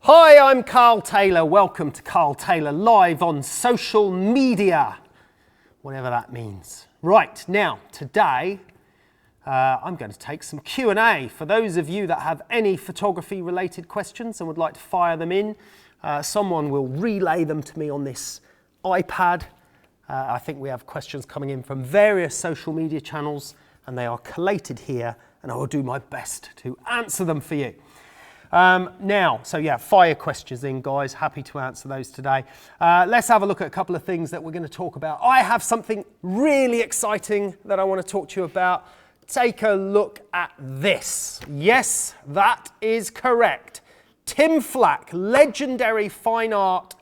Hi, I'm Karl Taylor. Welcome to Karl Taylor Live on social media, whatever that means. Right, now, today, I'm going to take some Q&A. For those of you that have any photography-related questions and would like to fire them in, someone will relay them to me on this iPad. I think we have questions coming in from various social media channels, and they are collated here, and I will do my best to answer them for you. Fire questions in, guys. Happy to answer those today. Let's have a look at a couple of things that we're going to talk about. I have something really exciting that I want to talk to you about. Take a look at this. Yes, that is correct. Tim Flack, legendary fine art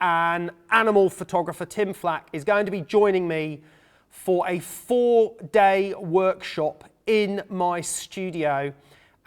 and animal photographer Tim Flack, is going to be joining me for a 4-day workshop in my studio.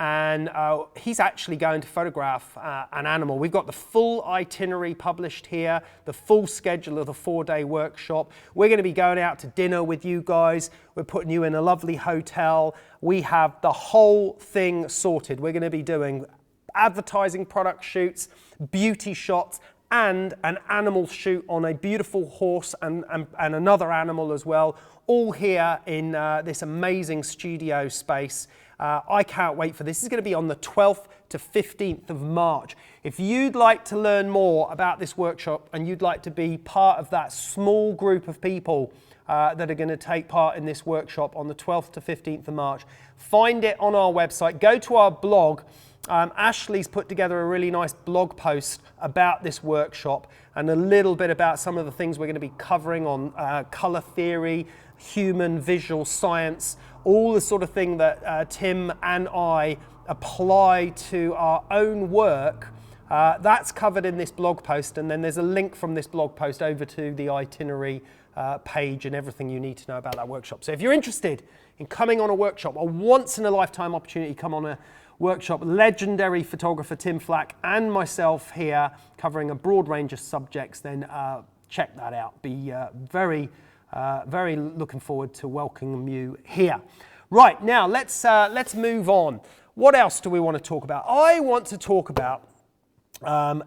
And he's actually going to photograph an animal. We've got the full itinerary published here, the full schedule of the 4-day workshop. We're going to be going out to dinner with you guys. We're putting you in a lovely hotel. We have the whole thing sorted. We're going to be doing advertising product shoots, beauty shots, and an animal shoot on a beautiful horse and another animal as well, all here in this amazing studio space. I can't wait for this. This is going to be on the 12th to 15th of March. If you'd like to learn more about this workshop and you'd like to be part of that small group of people that are going to take part in this workshop on the 12th to 15th of March, find it on our website. Go to our blog. Ashley's put together a really nice blog post about this workshop and a little bit about some of the things we're going to be covering on color theory, human visual science, all the sort of thing that Tim and I apply to our own work. That's covered in this blog post, and then there's a link from this blog post over to the itinerary page and everything you need to know about that workshop. So if you're interested in coming on a workshop, a once-in-a-lifetime opportunity to come on a workshop, legendary photographer Tim Flack and myself here covering a broad range of subjects, then check that out. Be very looking forward to welcoming you here. Right, now let's move on. What else do we want to talk about? I want to talk about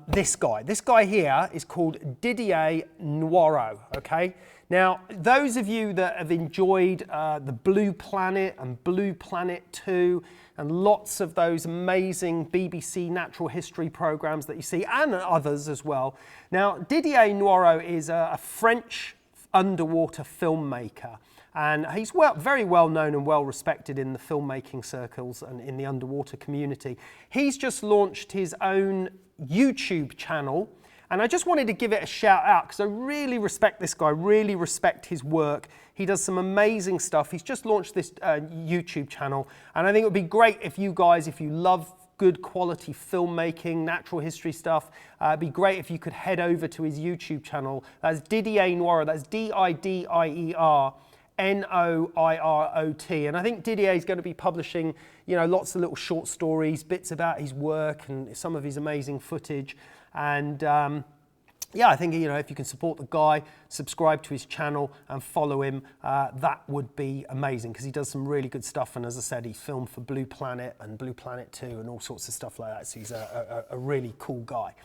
this guy. This guy here is called Didier Noiro, okay? Now, those of you that have enjoyed the Blue Planet and Blue Planet 2 and lots of those amazing BBC natural history programs that you see, and others as well. Now, Didier Noiro is a French underwater filmmaker, and he's very well known and well respected in the filmmaking circles and in the underwater community. He's just launched his own YouTube channel, and I just wanted to give it a shout out because I really respect this guy, really respect his work. He does some amazing stuff. He's just launched this YouTube channel, and I think it would be great if you guys, if you love good quality filmmaking, natural history stuff, it'd be great if you could head over to his YouTube channel. That's Didier Noiro, that's Didiernorot. And I think Didier is going to be publishing, you know, lots of little short stories, bits about his work and some of his amazing footage. And yeah, I think, you know, if you can support the guy, subscribe to his channel and follow him, that would be amazing because he does some really good stuff. And as I said, he filmed for Blue Planet and Blue Planet 2 and all sorts of stuff like that. So he's a really cool guy.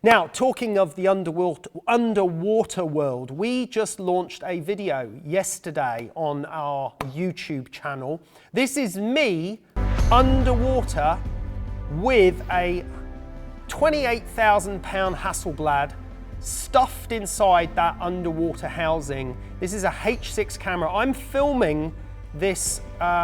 Now, talking of the underwater world, we just launched a video yesterday on our YouTube channel. This is me underwater with a 28,000-pound Hasselblad stuffed inside that underwater housing. This is a H6 camera. I'm filming this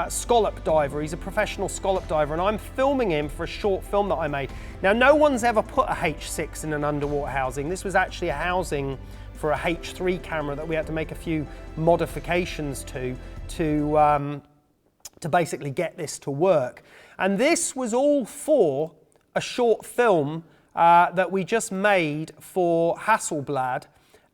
scallop diver. He's a professional scallop diver, and I'm filming him for a short film that I made. Now, no one's ever put a H6 in an underwater housing. This was actually a housing for a H3 camera that we had to make a few modifications to basically get this to work. And this was all for a short film that we just made for Hasselblad.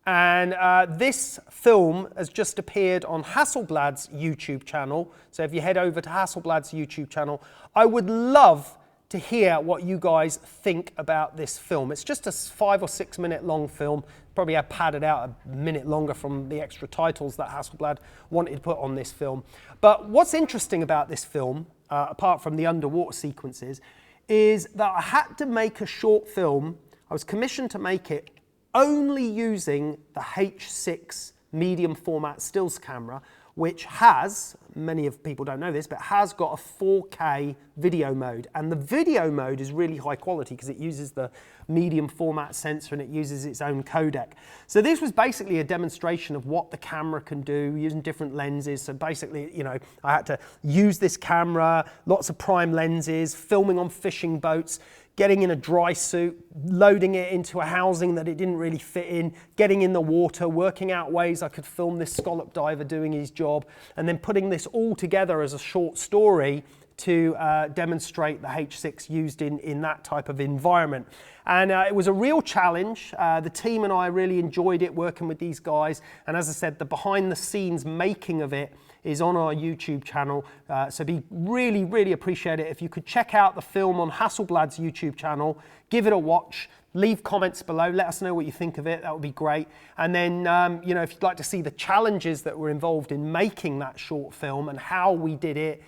And this film has just appeared on Hasselblad's YouTube channel. So if you head over to Hasselblad's YouTube channel, I would love to hear what you guys think about this film. It's just a 5 or 6 minute long film. Probably have padded out a minute longer from the extra titles that Hasselblad wanted to put on this film. But what's interesting about this film, apart from the underwater sequences, is that I had to make a short film. I was commissioned to make it only using the H6 medium format stills camera, which has, many of people don't know this, but has got a 4K video mode. And the video mode is really high quality because it uses the medium format sensor and it uses its own codec. So this was basically a demonstration of what the camera can do using different lenses. So basically, you know, I had to use this camera, lots of prime lenses, filming on fishing boats, getting in a dry suit, loading it into a housing that it didn't really fit in, getting in the water, working out ways I could film this scallop diver doing his job, and then putting this all together as a short story to demonstrate the H6 used in that type of environment. And it was a real challenge. The team and I really enjoyed it working with these guys. And as I said, the behind the scenes making of it is on our YouTube channel. So be really, really appreciate it if you could check out the film on Hasselblad's YouTube channel, give it a watch, leave comments below, let us know what you think of it, that would be great. And then, you know, if you'd like to see the challenges that were involved in making that short film and how we did it,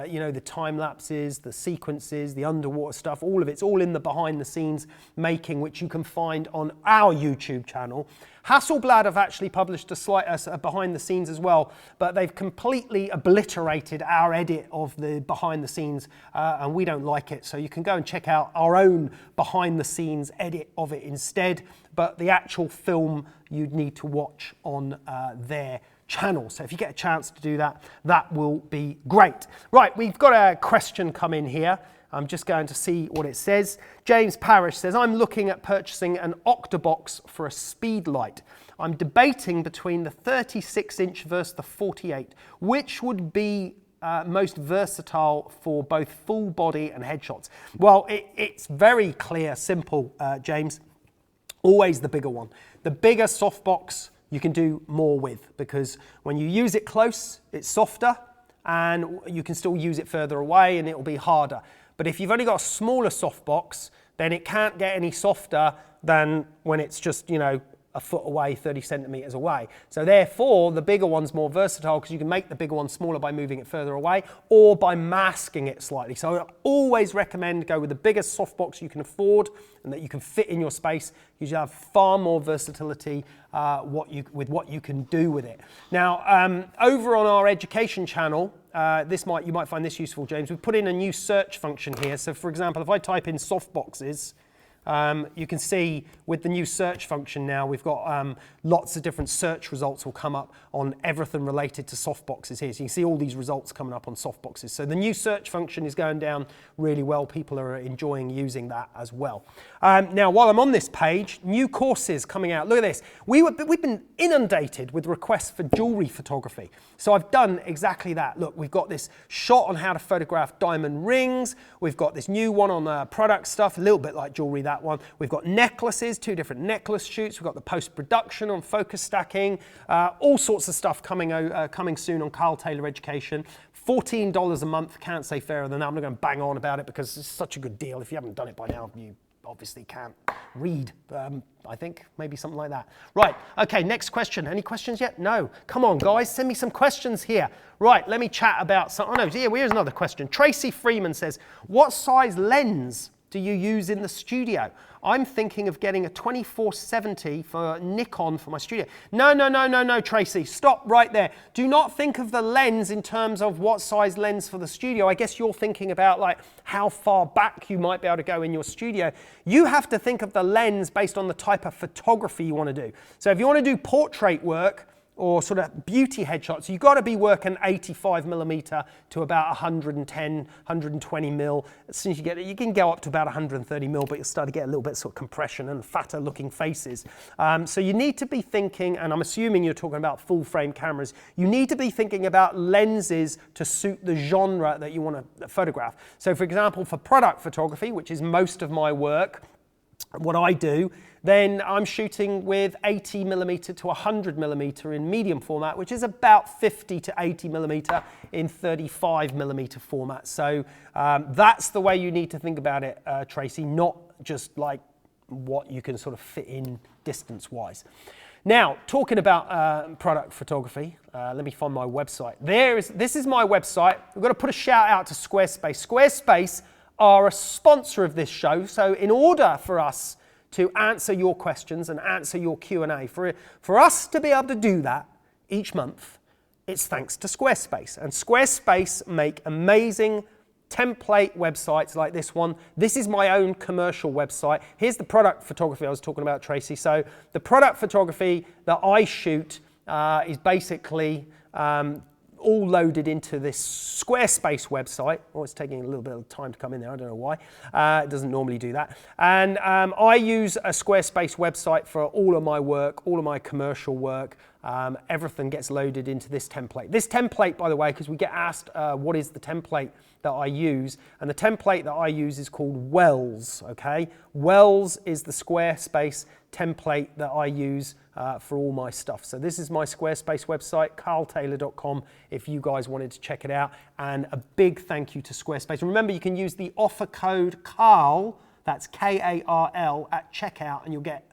you know, the time lapses, the sequences, the underwater stuff, all of it's all in the behind the scenes making, which you can find on our YouTube channel. Hasselblad have actually published a behind the scenes as well, but they've completely obliterated our edit of the behind the scenes, and we don't like it. So you can go and check out our own behind the scenes edit of it instead, but the actual film you'd need to watch on their channel. So if you get a chance to do that, that will be great. Right, we've got a question come in here. I'm just going to see what it says. James Parrish says, I'm looking at purchasing an Octabox for a speed light. I'm debating between the 36-inch versus the 48. Which would be most versatile for both full body and headshots? Well, it's very clear, simple, James. Always the bigger one. The bigger softbox you can do more with, because when you use it close, it's softer, and you can still use it further away and it will be harder. But if you've only got a smaller softbox, then it can't get any softer than when it's just, you know, a foot away, 30 centimeters away. So therefore, the bigger one's more versatile because you can make the bigger one smaller by moving it further away or by masking it slightly. So I always recommend go with the biggest softbox you can afford and that you can fit in your space, because you have far more versatility with what you can do with it. Now, over on our education channel, you might find this useful, James. We've put in a new search function here. So for example, if I type in softboxes, you can see with the new search function now, we've got lots of different search results will come up on everything related to softboxes here. So you can see all these results coming up on softboxes. So the new search function is going down really well. People are enjoying using that as well. Now, while I'm on this page, new courses coming out. Look at this. We've been inundated with requests for jewelry photography. So I've done exactly that. Look, we've got this shot on how to photograph diamond rings. We've got this new one on product stuff, a little bit like jewelry, that one. We've got necklaces, 2 different necklace shoots. We've got the post-production on focus stacking, all sorts of stuff coming soon on Karl Taylor Education. $14 a month, can't say fairer than that. I'm not going to bang on about it because it's such a good deal. If you haven't done it by now, you obviously can't read, I think, maybe something like that. Right, okay, next question. Any questions yet? No. Come on, guys, send me some questions here. Right, let me chat about some. Oh no, here's another question. Tracy Freeman says, what size lens do you use in the studio? I'm thinking of getting a 2470 for Nikon for my studio. No, Tracy, stop right there. Do not think of the lens in terms of what size lens for the studio. I guess you're thinking about like how far back you might be able to go in your studio. You have to think of the lens based on the type of photography you want to do. So if you want to do portrait work, or sort of beauty headshots, you've got to be working 85mm to about 110, 120 mil. As soon as you get it, you can go up to about 130 mil, but you'll start to get a little bit sort of compression and fatter looking faces. So you need to be thinking, and I'm assuming you're talking about full frame cameras, you need to be thinking about lenses to suit the genre that you want to photograph. So for example, for product photography, which is most of my work, what I do, then I'm shooting with 80mm to 100mm in medium format, which is about 50 to 80mm in 35mm format. So that's the way you need to think about it, Tracy, not just like what you can sort of fit in distance-wise. Now, talking about product photography, let me find my website. This is my website. We've got to put a shout out to Squarespace. Squarespace are a sponsor of this show. So in order for us to answer your questions and answer your Q&A, for us to be able to do that each month, it's thanks to Squarespace. And Squarespace make amazing template websites like this one. This is my own commercial website. Here's the product photography I was talking about, Tracy. So the product photography that I shoot is basically all loaded into this Squarespace website. Oh, it's taking a little bit of time to come in there. I don't know why. It doesn't normally do that. And I use a Squarespace website for all of my work, all of my commercial work. Everything gets loaded into this template. This template, by the way, because we get asked what is the template that I use, and the template that I use is called Wells, okay? Wells is the Squarespace template that I use for all my stuff. So this is my Squarespace website, karltaylor.com, if you guys wanted to check it out. And a big thank you to Squarespace. Remember, you can use the offer code Karl, that's K-A-R-L, at checkout, and you'll get,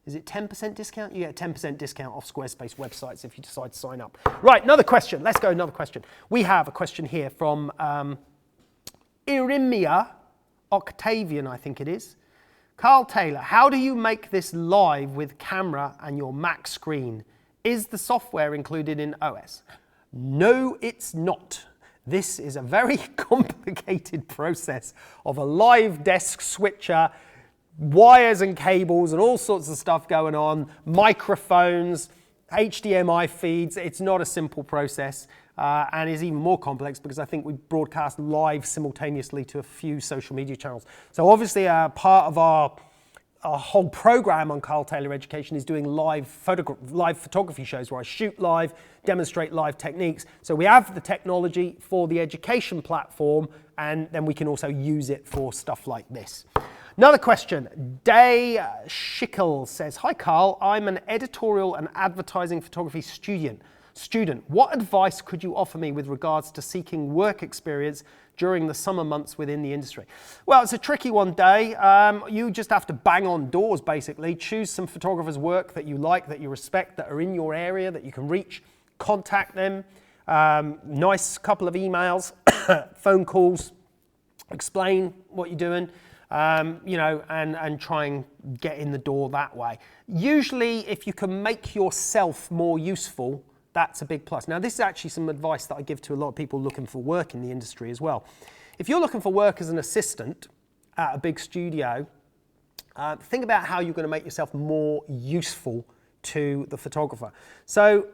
is it 10% discount? You get a 10% discount off Squarespace websites if you decide to sign up. Right, another question. Let's go, another question. We have a question here from Irimia Octavian, I think it is. Karl Taylor, how do you make this live with camera and your Mac screen? Is the software included in OS? No, it's not. This is a very complicated process of a live desk switcher, wires and cables and all sorts of stuff going on, microphones, HDMI feeds. It's not a simple process and is even more complex because I think we broadcast live simultaneously to a few social media channels. So obviously part of our whole program on Karl Taylor Education is doing live photography shows where I shoot live, demonstrate live techniques. So we have the technology for the education platform, and then we can also use it for stuff like this. Another question, Day Schickel says, hi Karl, I'm an editorial and advertising photography student. What advice could you offer me with regards to seeking work experience during the summer months within the industry? Well, it's a tricky one, Day. You just have to bang on doors, basically. Choose some photographers' work that you like, that you respect, that are in your area, that you can reach. Contact them. Nice couple of emails, phone calls. Explain what you're doing. You know, and try and get in the door that way. Usually, if you can make yourself more useful, that's a big plus. Now, this is actually some advice that I give to a lot of people looking for work in the industry as well. If you're looking for work as an assistant at a big studio, think about how you're going to make yourself more useful to the photographer. So,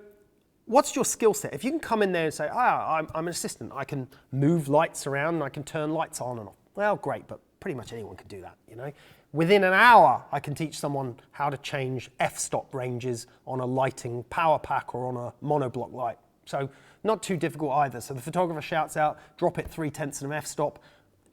what's your skill set? If you can come in there and say, I'm an assistant, I can move lights around and I can turn lights on and off. Well, great, but pretty much anyone can do that, you know. Within an hour, I can teach someone how to change f-stop ranges on a lighting power pack or on a monoblock light. So not too difficult either. So the photographer shouts out, drop it 0.3 of an f-stop.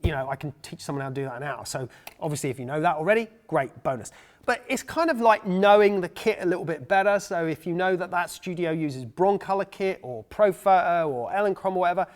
You know, I can teach someone how to do that in an hour. So obviously if you know that already, great, bonus. But it's kind of like knowing the kit a little bit better. So if you know that that studio uses Broncolor kit or Profoto or Elinchrom or whatever,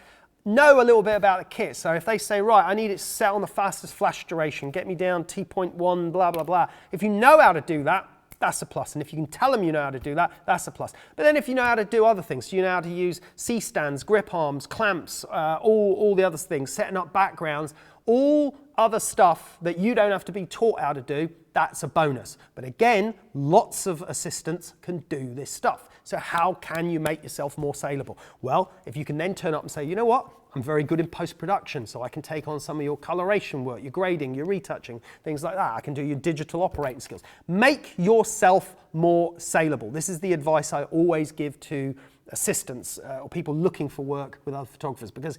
know a little bit about the kit. So if they say, right, I need it set on the fastest flash duration, get me down T.1, blah, blah, blah. If you know how to do that, that's a plus. And if you can tell them you know how to do that, that's a plus. But then if you know how to do other things, so you know how to use C-stands, grip arms, clamps, all the other things, setting up backgrounds, all other stuff that you don't have to be taught how to do, that's a bonus. But again, lots of assistants can do this stuff. So how can you make yourself more saleable? Well, if you can then turn up and say, you know what? I'm very good in post-production, so I can take on some of your coloration work, your grading, your retouching, things like that. I can do your digital operating skills. Make yourself more saleable. This is the advice I always give to assistants or people looking for work with other photographers, because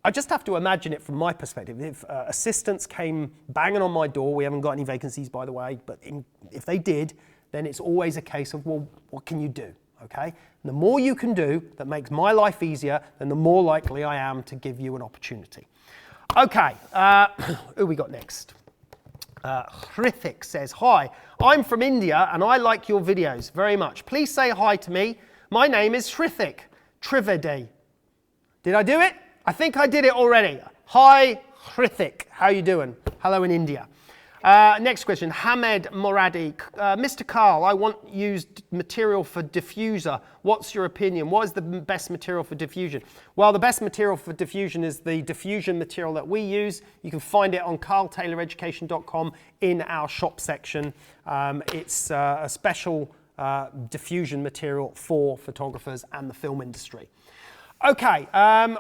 I just have to imagine it from my perspective. If assistants came banging on my door, we haven't got any vacancies, by the way, but if they did, then it's always a case of, well, what can you do? Okay? And the more you can do that makes my life easier, then the more likely I am to give you an opportunity. Okay, who we got next? Hrithik says, hi, I'm from India and I like your videos very much. Please say hi to me. My name is Hrithik Trivedi. Did I do it? I think I did it already. Hi, Hrithik. How you doing? Hello in India. Next question, Hamed Moradi. Mr. Karl, I want used material for diffuser. What's your opinion? What is the best material for diffusion? Well, the best material for diffusion is the diffusion material that we use. You can find it on karltayloreducation.com in our shop section. It's a special diffusion material for photographers and the film industry. Okay,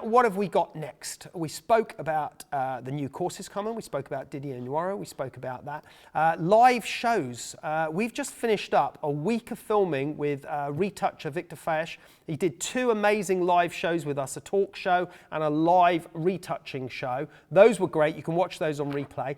what have we got next? We spoke about the new courses coming. We spoke about Didier Noiro. We spoke about that. Live shows. We've just finished up a week of filming with retoucher Victor Fesch. He did 2 amazing live shows with us, a talk show and a live retouching show. Those were great. You can watch those on replay.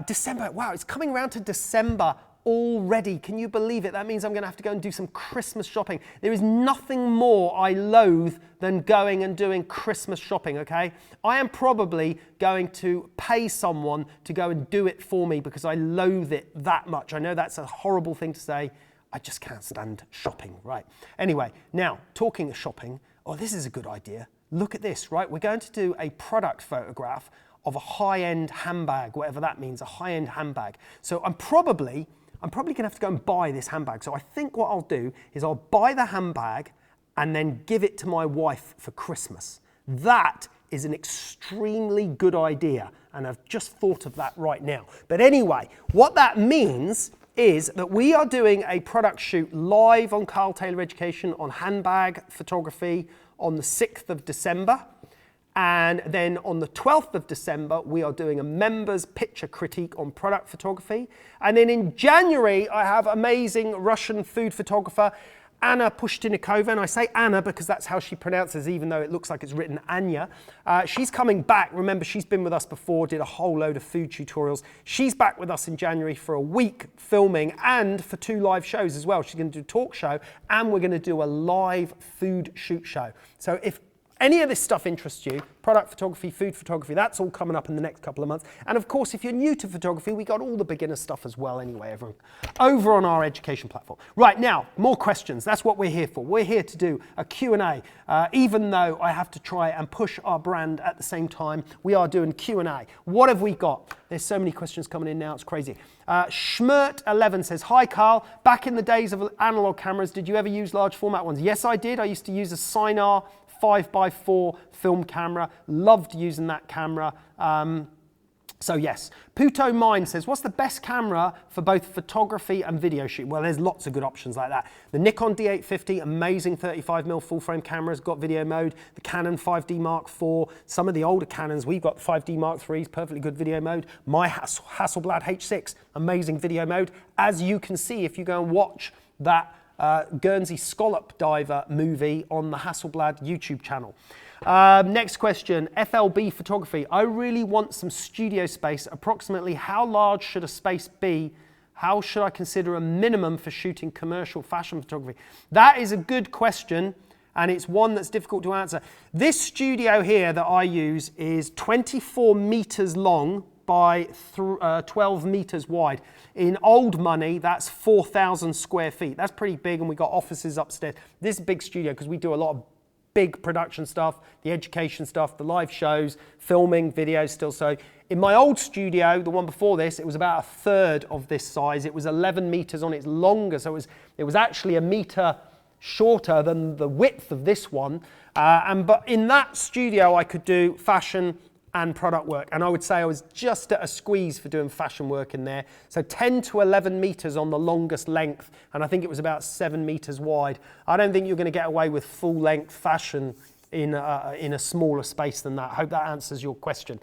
December, wow, it's coming around to December already. Can you believe it? That means I'm going to have to go and do some Christmas shopping. There is nothing more I loathe than going and doing Christmas shopping, okay? I am probably going to pay someone to go and do it for me because I loathe it that much. I know that's a horrible thing to say. I just can't stand shopping, right? Anyway, now, talking of shopping, oh, this is a good idea. Look at this, right? We're going to do a product photograph of a high-end handbag, whatever that means, a high-end handbag. So I'm probably going to have to go and buy this handbag. So I think what I'll do is I'll buy the handbag and then give it to my wife for Christmas. That is an extremely good idea, and I've just thought of that right now. But anyway, what that means is that we are doing a product shoot live on Karl Taylor Education on handbag photography on the 6th of December. And then on the 12th of December, we are doing a members picture critique on product photography. And then in January, I have amazing Russian food photographer, Anna Pushtinikova. And I say Anna because that's how she pronounces, even though it looks like it's written Anya. She's coming back. Remember, she's been with us before, did a whole load of food tutorials. She's back with us in January for a week filming and for 2 live shows as well. She's going to do a talk show and we're going to do a live food shoot show. So if any of this stuff interests you, product photography, food photography, that's all coming up in the next couple of months. And of course, if you're new to photography, we got all the beginner stuff as well anyway, everyone, over on our education platform. Right, now, more questions. That's what we're here for. We're here to do a Q&A. Even though I have to try and push our brand at the same time, we are doing Q&A. What have we got? There's so many questions coming in now, it's crazy. Schmert11 says, hi Karl, back in the days of analog cameras, did you ever use large format ones? Yes, I did. I used to use a Sinar 5x4 film camera, loved using that camera. So yes. Puto Mine says, what's the best camera for both photography and video shoot? Well, there's lots of good options like that. The Nikon D850, amazing 35mm full frame cameras, got video mode. The Canon 5D Mark IV, some of the older Canons, we've got 5D Mark IIIs, perfectly good video mode. My Hasselblad H6, amazing video mode. As you can see, if you go and watch that Guernsey Scallop Diver movie on the Hasselblad YouTube channel. Next question, FLB Photography. I really want some studio space. Approximately how large should a space be? How should I consider a minimum for shooting commercial fashion photography? That is a good question, and it's one that's difficult to answer. This studio here that I use is 24 meters long by 12 meters wide. In old money, that's 4,000 square feet. That's pretty big, and we've got offices upstairs. This is a big studio because we do a lot of big production stuff, the education stuff, the live shows, filming, videos still. So in my old studio, the one before this, it was about a third of this size. It was 11 meters on its longer, so it was actually a meter shorter than the width of this one. But in that studio, I could do fashion and product work. And I would say I was just at a squeeze for doing fashion work in there. So 10 to 11 meters on the longest length, and I think it was about 7 meters wide. I don't think you're going to get away with full length fashion in a smaller space than that. I hope that answers your question.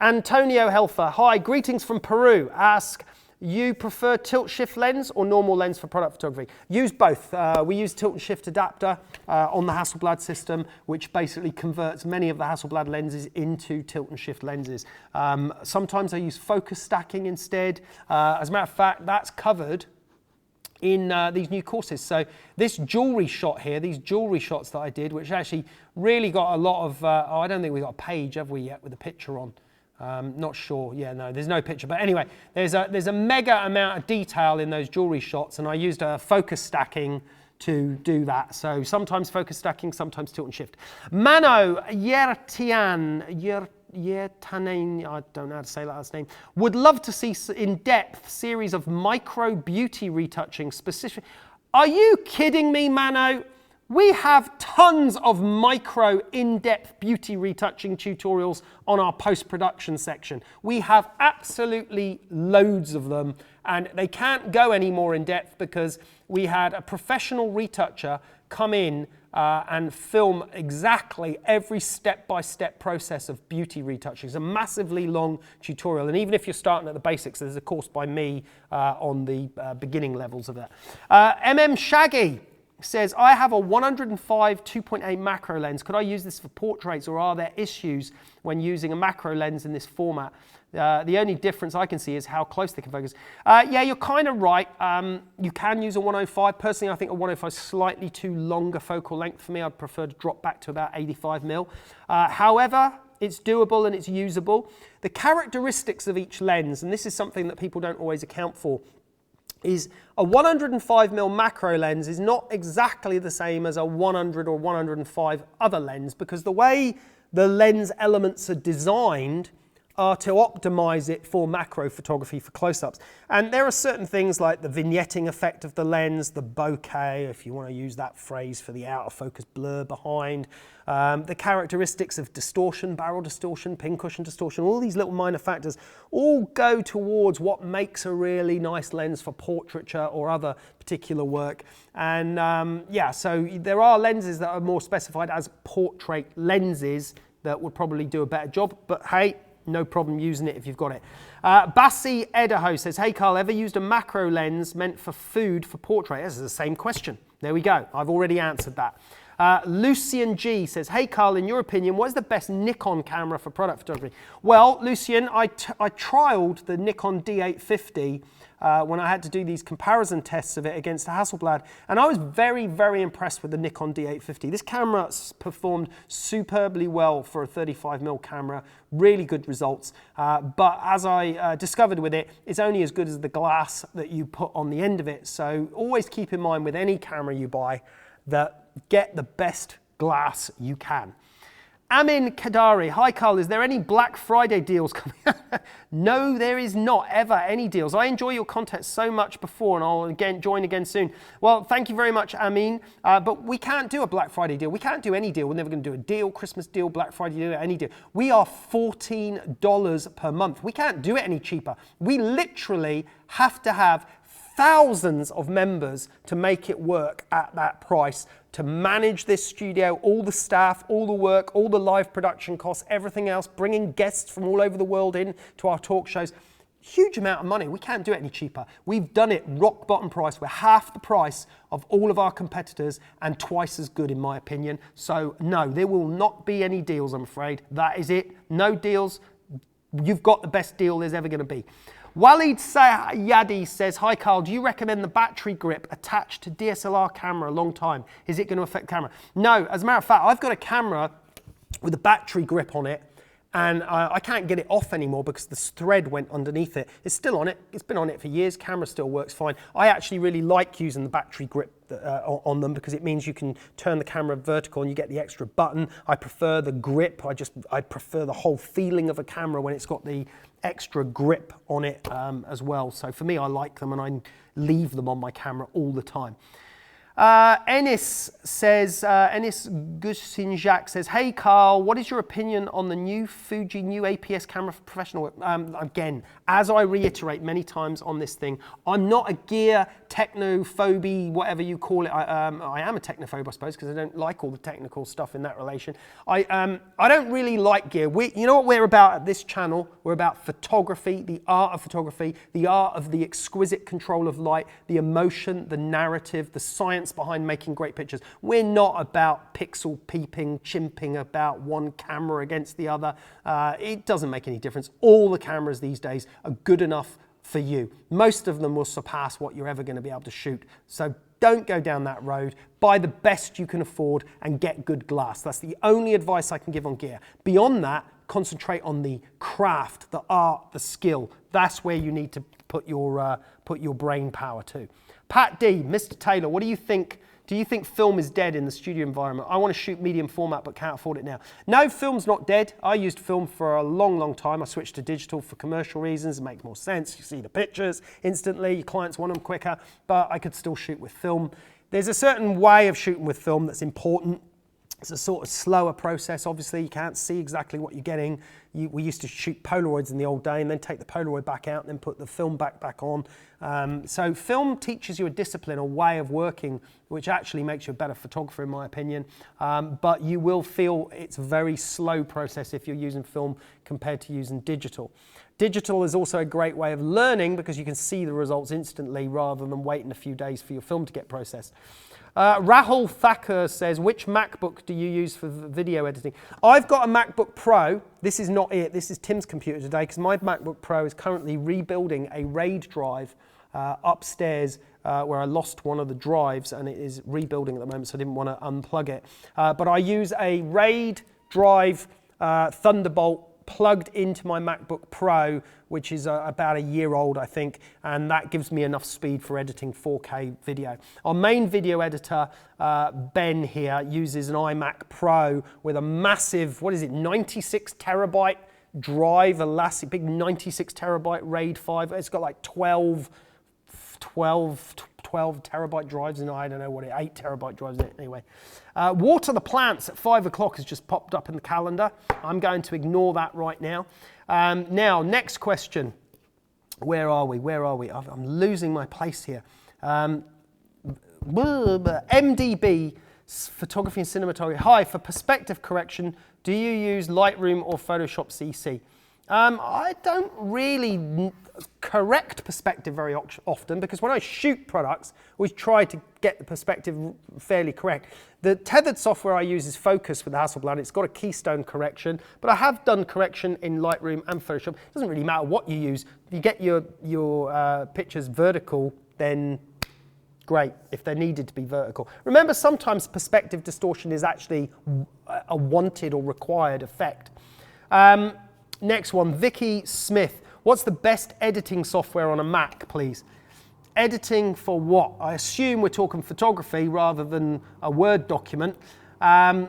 Antonio Helfer, hi, greetings from Peru. Ask, you prefer tilt shift lens or normal lens for product photography? Use both. We use tilt and shift adapter on the Hasselblad system, which basically converts many of the Hasselblad lenses into tilt and shift lenses. Sometimes I use focus stacking instead. As a matter of fact, that's covered in these new courses. So this jewelry shot here, these jewelry shots that I did, which actually really got a lot of, I don't think we got a page, have we yet, with a picture on? Not sure. Yeah, no, there's no picture. But anyway, there's a mega amount of detail in those jewelry shots, and I used a focus stacking to do that. So sometimes focus stacking, sometimes tilt and shift. Mano Yertian, Tanane, I don't know how to say that last name, would love to see in-depth series of micro beauty retouching specific. Are you kidding me, Mano? We have tons of micro in-depth beauty retouching tutorials on our post-production section. We have absolutely loads of them, and they can't go any more in depth because we had a professional retoucher come in and film exactly every step-by-step process of beauty retouching. It's a massively long tutorial, and even if you're starting at the basics, there's a course by me on the beginning levels of that. Shaggy says, I have a 105 2.8 macro lens. Could I use this for portraits, or are there issues when using a macro lens in this format? The only difference I can see is how close they can focus. Yeah, you're kind of right. You can use a 105. Personally, I think a 105 is slightly too longer focal length for me. I'd prefer to drop back to about 85mm. However, it's doable and it's usable. The characteristics of each lens, and this is something that people don't always account for, is a 105mm macro lens is not exactly the same as a 100 or 105 other lens, because the way the lens elements are designed are to optimize it for macro photography, for close-ups. And there are certain things like the vignetting effect of the lens, the bokeh, if you want to use that phrase for the out of focus blur behind, the characteristics of distortion, barrel distortion, pincushion distortion, all these little minor factors all go towards what makes a really nice lens for portraiture or other particular work. And yeah, so there are lenses that are more specified as portrait lenses that would probably do a better job, but hey, no problem using it if you've got it. Bassi Edaho says, hey Karl, ever used a macro lens meant for food for portrait? This is the same question. There we go. I've already answered that. Lucian G says, hey Karl, in your opinion, what is the best Nikon camera for product photography? Well, Lucian, I trialed the Nikon D850 when I had to do these comparison tests of it against the Hasselblad, and I was very, very impressed with the Nikon D850. This camera performed superbly well for a 35mm camera, really good results, but as I discovered with it, it's only as good as the glass that you put on the end of it. So always keep in mind with any camera you buy that get the best glass you can. Amin Kadari, hi Karl, is there any Black Friday deals coming? No, there is not ever any deals. I enjoy your content so much before, and I'll join again soon. Well, thank you very much, Amin, but we can't do a Black Friday deal. We can't do any deal. We're never going to do a deal, Christmas deal, Black Friday deal, any deal. We are $14 per month. We can't do it any cheaper. We literally have to have thousands of members to make it work at that price, to manage this studio, all the staff, all the work, all the live production costs, everything else, bringing guests from all over the world in to our talk shows. Huge amount of money. We can't do it any cheaper. We've done it rock bottom price. We're half the price of all of our competitors and twice as good in my opinion. So no, there will not be any deals, I'm afraid. That is it. No deals. You've got the best deal there's ever going to be. Walid Sayadi says, hi Karl, do you recommend the battery grip attached to DSLR camera a long time? Is it going to affect camera? No, as a matter of fact, I've got a camera with a battery grip on it, and I can't get it off anymore because the thread went underneath it. It's still on it. It's been on it for years. Camera still works fine. I actually really like using the battery grip on them because it means you can turn the camera vertical and you get the extra button. I prefer the grip. I prefer the whole feeling of a camera when it's got the extra grip on it as well. So for me, I like them and I leave them on my camera all the time. Enis Gusinjak says, hey Karl, what is your opinion on the new Fuji ApS camera for professional work? Again, as I reiterate many times on this thing, I'm not a gear technophobe, whatever you call it. I am a technophobe, I suppose, because I don't like all the technical stuff in that relation. I don't really like gear. You know what we're about at this channel? We're about photography, the art of the exquisite control of light, the emotion, the narrative, the science behind making great pictures. We're not about pixel peeping, chimping about one camera against the other. It doesn't make any difference. All the cameras these days are good enough for you. Most of them will surpass what you're ever going to be able to shoot. So don't go down that road. Buy the best you can afford and get good glass. That's the only advice I can give on gear. Beyond that, concentrate on the craft, the art, the skill. That's where you need to put your brain power to. Pat D, Mr. Taylor, what do you think Do you think film is dead in the studio environment? I want to shoot medium format but can't afford it now. No, film's not dead. I used film for a long, long time. I switched to digital for commercial reasons. It makes more sense. You see the pictures instantly. Your clients want them quicker, but I could still shoot with film. There's a certain way of shooting with film that's important. It's a sort of slower process. Obviously, you can't see exactly what you're getting. We used to shoot Polaroids in the old day and then take the Polaroid back out and then put the film back on. So film teaches you a discipline, a way of working, which actually makes you a better photographer, in my opinion. But you will feel it's a very slow process if you're using film compared to using digital. Digital is also a great way of learning because you can see the results instantly rather than waiting a few days for your film to get processed. Rahul Thakur says, which MacBook do you use for video editing? I've got a MacBook Pro. This is not it. This is Tim's computer today because my MacBook Pro is currently rebuilding a RAID drive upstairs where I lost one of the drives and it is rebuilding at the moment, so I didn't want to unplug it. But I use a RAID drive Thunderbolt plugged into my MacBook Pro, which is about a year old, I think, and that gives me enough speed for editing 4K video. Our main video editor, Ben here, uses an iMac Pro with a massive, 96 terabyte drive, elastic, big 96 terabyte RAID 5. It's got like 12 terabyte drives in it. I don't know what 8 terabyte drives in it. Anyway, water the plants at 5 o'clock has just popped up in the calendar. I'm going to ignore that right now. Now, next question. Where are we? I'm losing my place here. MDB, photography and cinematography. Hi, for perspective correction, do you use Lightroom or Photoshop CC? I don't really correct perspective very often because when I shoot products, we try to get the perspective fairly correct. The tethered software I use is Focus with the Hasselblad. It's got a keystone correction, but I have done correction in Lightroom and Photoshop. It doesn't really matter what you use. If you get your pictures vertical, then great, if they're needed to be vertical. Remember, sometimes perspective distortion is actually a wanted or required effect. Next one, Vicky Smith. What's the best editing software on a Mac, please? Editing for what? I assume we're talking photography rather than a Word document. I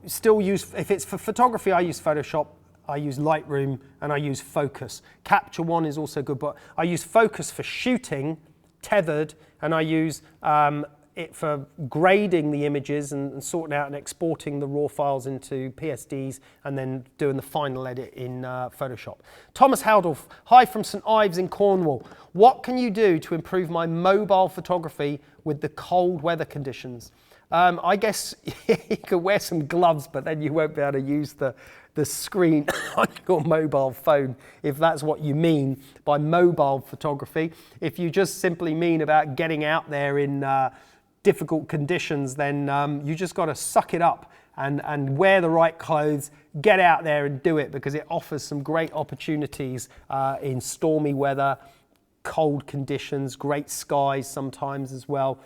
still use, if it's for photography, I use Photoshop, I use Lightroom, and I use Focus. Capture One is also good, but I use Focus for shooting, tethered, and I use it for grading the images and sorting out and exporting the raw files into PSDs and then doing the final edit in Photoshop. Thomas Haldorf, hi from St Ives in Cornwall. What can you do to improve my mobile photography with the cold weather conditions? I guess you could wear some gloves, but then you won't be able to use the screen on your mobile phone, if that's what you mean by mobile photography. If you just simply mean about getting out there in difficult conditions, then you just got to suck it up and wear the right clothes, get out there and do it, because it offers some great opportunities in stormy weather, cold conditions, great skies sometimes as well.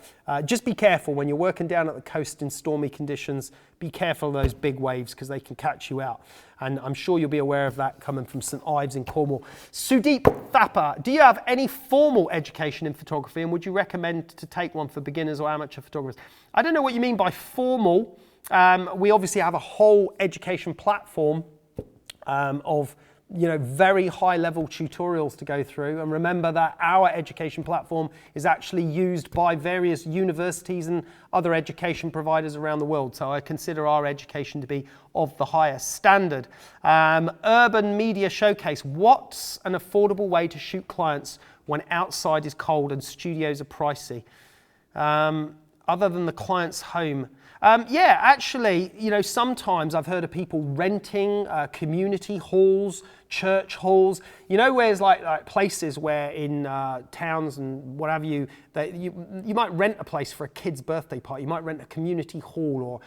Just be careful when you're working down at the coast in stormy conditions. Be careful of those big waves because they can catch you out. And I'm sure you'll be aware of that coming from St Ives in Cornwall. Sudeep Thapar, do you have any formal education in photography, and would you recommend to take one for beginners or amateur photographers? I don't know what you mean by formal. We obviously have a whole education platform of very high level tutorials to go through, and remember that our education platform is actually used by various universities and other education providers around the world, so I consider our education to be of the highest standard. Urban Media Showcase, what's an affordable way to shoot clients when outside is cold and studios are pricey? Other than the client's home. Yeah, actually, sometimes I've heard of people renting community halls, church halls. Where there's like places where in towns and what have you, that you might rent a place for a kid's birthday party. You might rent a community hall or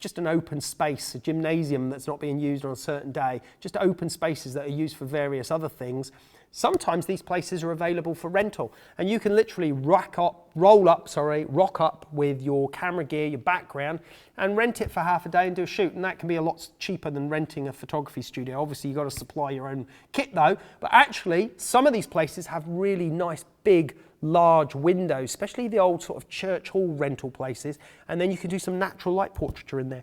just an open space, a gymnasium that's not being used on a certain day, just open spaces that are used for various other things. Sometimes these places are available for rental, and you can literally rock up with your camera gear, your background, and rent it for half a day and do a shoot. And that can be a lot cheaper than renting a photography studio. Obviously, you've got to supply your own kit though, but actually some of these places have really nice big large windows, especially the old sort of church hall rental places, and then you can do some natural light portraiture in there.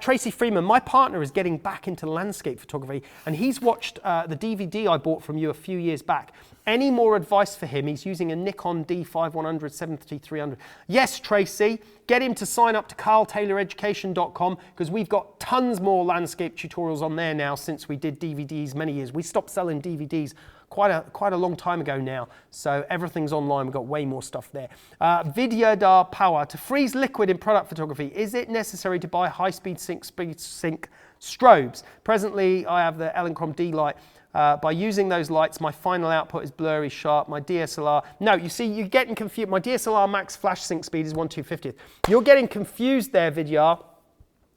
Tracy Freeman, my partner is getting back into landscape photography, and he's watched the DVD I bought from you a few years back. Any more advice for him? He's using a Nikon D5100 7300. Yes, Tracy, get him to sign up to karltayloreducation.com, because we've got tons more landscape tutorials on there now since we did DVDs many years. We stopped selling DVDs quite a long time ago now, so everything's online. We've got way more stuff there. Vidyadar Power, to freeze liquid in product photography, is it necessary to buy high-speed sync strobes? Presently, I have the Elinchrom D light. By using those lights, my final output is blurry sharp. My DSLR, no, you see, you're getting confused. My DSLR max flash sync speed is 1/250th. You're getting confused there, Vidyar,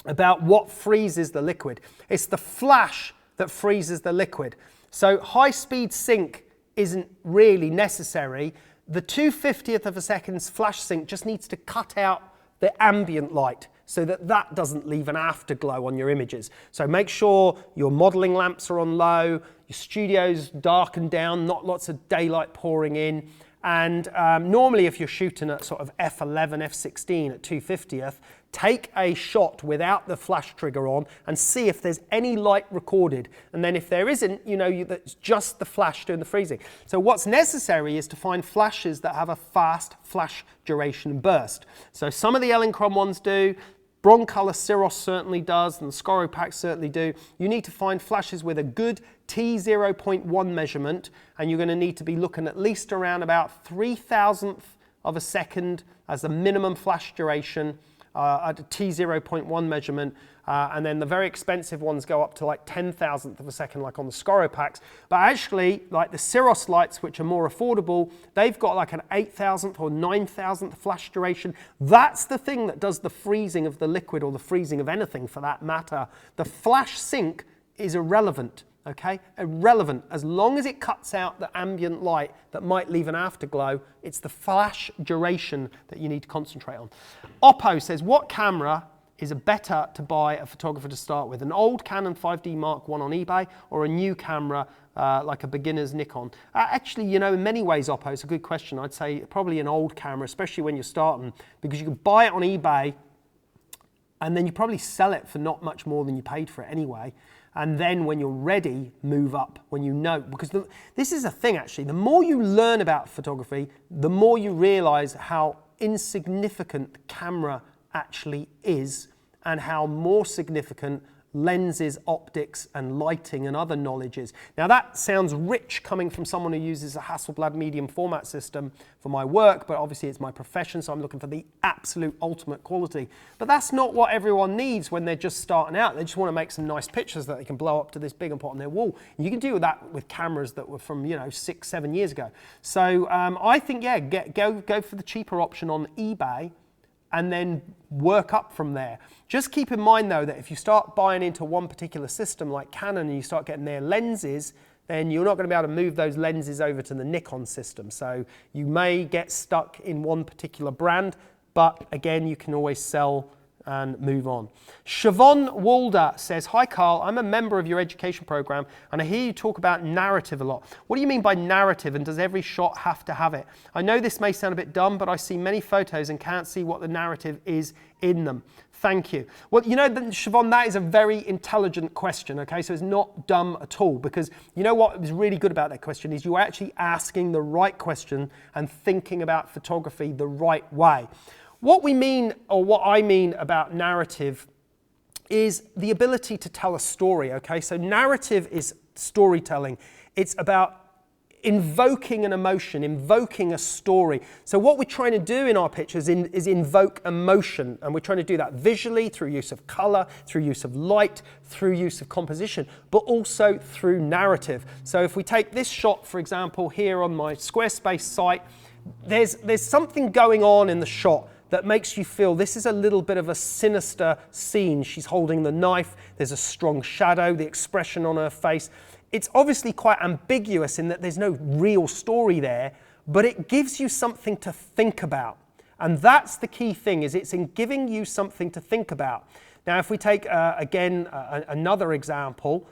about what freezes the liquid. It's the flash that freezes the liquid. So high speed sync isn't really necessary. The 2/50th of a second's flash sync just needs to cut out the ambient light, so that that doesn't leave an afterglow on your images. So make sure your modeling lamps are on low, your studio's darkened down, not lots of daylight pouring in. And normally if you're shooting at sort of f11, f16 at 2/50th, take a shot without the flash trigger on and see if there's any light recorded. And then if there isn't, you know that's just the flash doing the freezing. So what's necessary is to find flashes that have a fast flash duration burst. So some of the Elinchrom ones do. Broncolor Cirrus certainly does, and the Squarespace certainly do. You need to find flashes with a good T0.1 measurement, and you're going to need to be looking at least around about 3,000th of a second as the minimum flash duration at a T0.1 measurement. And then the very expensive ones go up to like 10,000th of a second, like on the Squarespace. But actually, like the Cirrus lights, which are more affordable, they've got like an 8,000th or 9,000th flash duration. That's the thing that does the freezing of the liquid, or the freezing of anything for that matter. The flash sync is irrelevant, okay? Irrelevant. As long as it cuts out the ambient light that might leave an afterglow, it's the flash duration that you need to concentrate on. Oppo says, what camera is it better to buy a photographer to start with? An old Canon 5D Mark I on eBay, or a new camera like a beginner's Nikon? Actually, you know, in many ways, Oppo, it's a good question. I'd say probably an old camera, especially when you're starting, because you can buy it on eBay and then you probably sell it for not much more than you paid for it anyway. And then when you're ready, move up when you know. Because this is a thing, actually. The more you learn about photography, the more you realize how insignificant the camera actually is, and how more significant lenses, optics, and lighting and other knowledge is. Now that sounds rich coming from someone who uses a Hasselblad medium format system for my work, but obviously it's my profession, so I'm looking for the absolute ultimate quality. But that's not what everyone needs when they're just starting out. They just want to make some nice pictures that they can blow up to this big and put on their wall. And you can do that with cameras that were from, you know, 6-7 years ago. So I think, yeah, go for the cheaper option on eBay, and then work up from there. Just keep in mind though that if you start buying into one particular system like Canon and you start getting their lenses, then you're not going to be able to move those lenses over to the Nikon system. So you may get stuck in one particular brand, but again, you can always sell and move on. Siobhan Walder says, hi Karl, I'm a member of your education program and I hear you talk about narrative a lot. What do you mean by narrative, and does every shot have to have it? I know this may sound a bit dumb, but I see many photos and can't see what the narrative is in them. Thank you. Well, you know, Siobhan, that is a very intelligent question, okay? So it's not dumb at all, because you know what is really good about that question is you're actually asking the right question and thinking about photography the right way. What we mean, or what I mean about narrative, is the ability to tell a story, okay? So narrative is storytelling. It's about invoking an emotion, invoking a story. So what we're trying to do in our pictures is invoke emotion, and we're trying to do that visually through use of color, through use of light, through use of composition, but also through narrative. So if we take this shot, for example, here on my Squarespace site, there's something going on in the shot that makes you feel this is a little bit of a sinister scene. She's holding the knife, there's a strong shadow, the expression on her face. It's obviously quite ambiguous in that there's no real story there, but it gives you something to think about. And that's the key thing, is it's in giving you something to think about. Now, if we take, again, another example,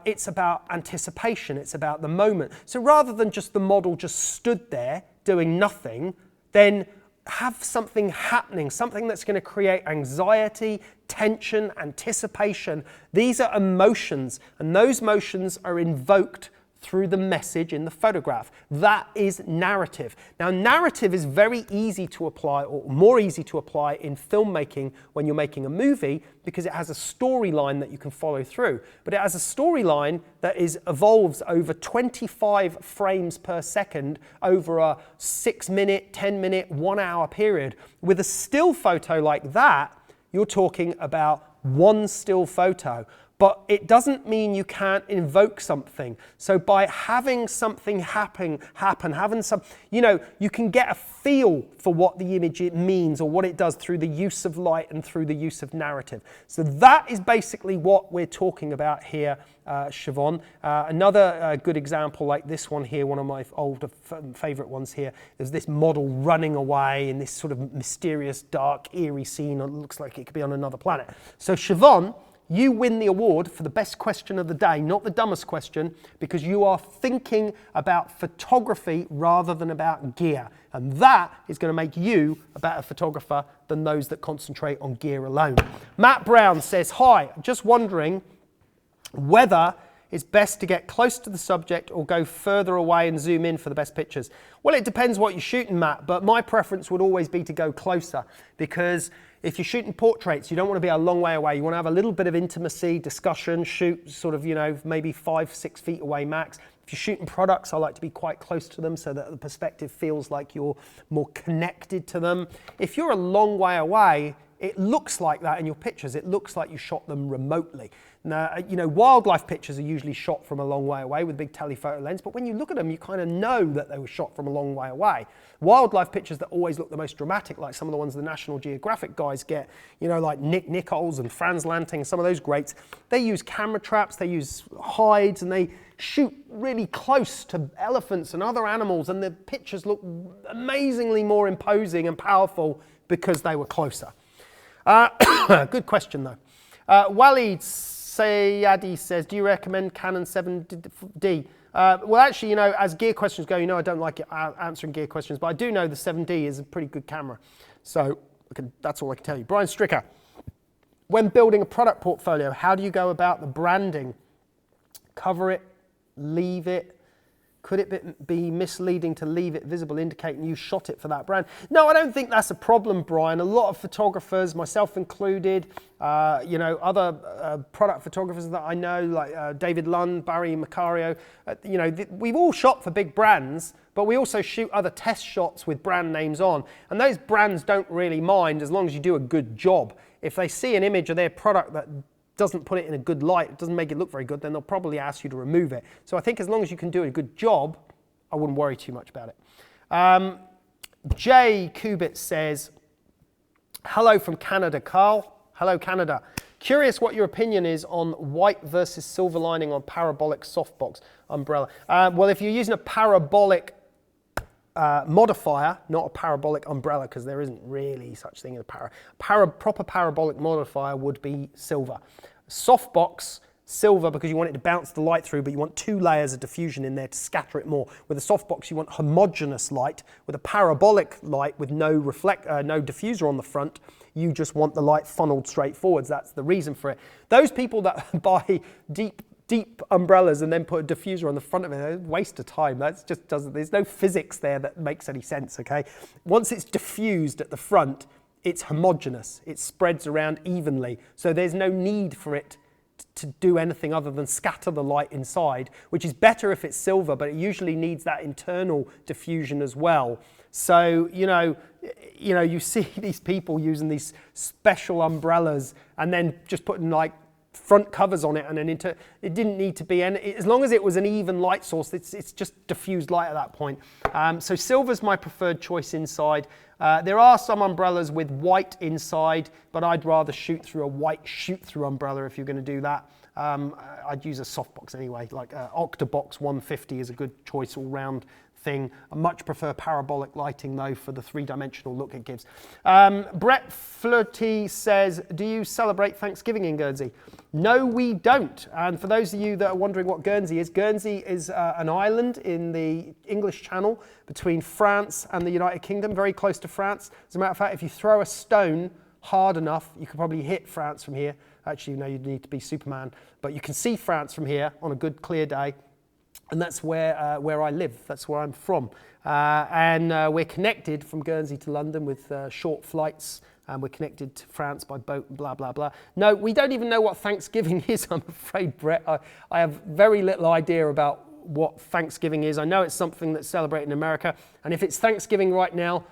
it's about anticipation, it's about the moment. So rather than just the model just stood there, doing nothing, then have something happening, something that's going to create anxiety, tension, anticipation. These are emotions, and those emotions are invoked through the message in the photograph. That is narrative. Now, narrative is very easy to apply, or more easy to apply in filmmaking when you're making a movie, because it has a storyline that you can follow through. But it has a storyline that evolves over 25 frames per second over a 6-minute, 10-minute, 1-hour period. With a still photo like that, you're talking about one still photo. But it doesn't mean you can't invoke something. So by having something happen, having some, you can get a feel for what the image means or what it does through the use of light and through the use of narrative. So that is basically what we're talking about here, Siobhan. Another good example like this one here, one of my older favorite ones here, is this model running away in this sort of mysterious, dark, eerie scene. It looks like it could be on another planet. So Siobhan, you win the award for the best question of the day, not the dumbest question, because you are thinking about photography rather than about gear. And that is going to make you a better photographer than those that concentrate on gear alone. Matt Brown says, hi, just wondering whether it's best to get close to the subject or go further away and zoom in for the best pictures. Well, it depends what you're shooting, Matt, but my preference would always be to go closer, because if you're shooting portraits, you don't want to be a long way away. You want to have a little bit of intimacy, discussion, shoot sort of, maybe 5-6 feet away max. If you're shooting products, I like to be quite close to them so that the perspective feels like you're more connected to them. If you're a long way away, it looks like that in your pictures. It looks like you shot them remotely. Now, wildlife pictures are usually shot from a long way away with a big telephoto lens, but when you look at them, you kind of know that they were shot from a long way away. Wildlife pictures that always look the most dramatic, like some of the ones the National Geographic guys get, like Nick Nichols and Franz Lanting, some of those greats, they use camera traps, they use hides, and they shoot really close to elephants and other animals, and the pictures look amazingly more imposing and powerful because they were closer. Good question, though. Waleed Sayadi says, do you recommend Canon 7D? Well, actually, as gear questions go, I don't like answering gear questions, but I do know the 7D is a pretty good camera. So that's all I can tell you. Brian Stricker, when building a product portfolio, how do you go about the branding? Cover it, leave it? Could it be misleading to leave it visible, indicating you shot it for that brand? No, I don't think that's a problem, Brian. A lot of photographers, myself included, other product photographers that I know, like David Lund, Barry Macario, we've all shot for big brands, but we also shoot other test shots with brand names on. And those brands don't really mind as long as you do a good job. If they see an image of their product that doesn't put it in a good light, it doesn't make it look very good, then they'll probably ask you to remove it. So I think as long as you can do a good job, I wouldn't worry too much about it. Jay Kubit says, hello from Canada, Karl. Hello, Canada. Curious what your opinion is on white versus silver lining on parabolic softbox umbrella. Well, if you're using a parabolic modifier, not a parabolic umbrella, because there isn't really such thing as a proper parabolic modifier would be silver. Softbox, silver, because you want it to bounce the light through, but you want 2 layers of diffusion in there to scatter it more. With a softbox, you want homogeneous light. With a parabolic light with no diffuser on the front, you just want the light funneled straight forwards. That's the reason for it. Those people that buy deep umbrellas and then put a diffuser on the front of it, it's a waste of time. That's just there's no physics there that makes any sense, okay? Once it's diffused at the front, it's homogeneous. It spreads around evenly. So there's no need for it to do anything other than scatter the light inside, which is better if it's silver, but it usually needs that internal diffusion as well. So, you see these people using these special umbrellas and then just putting like front covers on it, and then it didn't need to be any, as long as it was an even light source, it's just diffused light at that point. So silver's my preferred choice inside. There are some umbrellas with white inside, but I'd rather shoot through a white shoot-through umbrella if you're going to do that. I'd use a softbox anyway, like Octabox 150 is a good choice all round thing. I much prefer parabolic lighting though for the three-dimensional look it gives. Brett Flirty says, do you celebrate Thanksgiving in Guernsey? No, we don't. And for those of you that are wondering what Guernsey is an island in the English Channel between France and the United Kingdom, very close to France. As a matter of fact, if you throw a stone hard enough, you could probably hit France from here. Actually, no, you'd need to be Superman, but you can see France from here on a good clear day. And that's where I live. That's where I'm from. And we're connected from Guernsey to London with short flights. And we're connected to France by boat, blah, blah, blah. No, we don't even know what Thanksgiving is, I'm afraid, Brett. I have very little idea about what Thanksgiving is. I know it's something that's celebrated in America. And if it's Thanksgiving right now,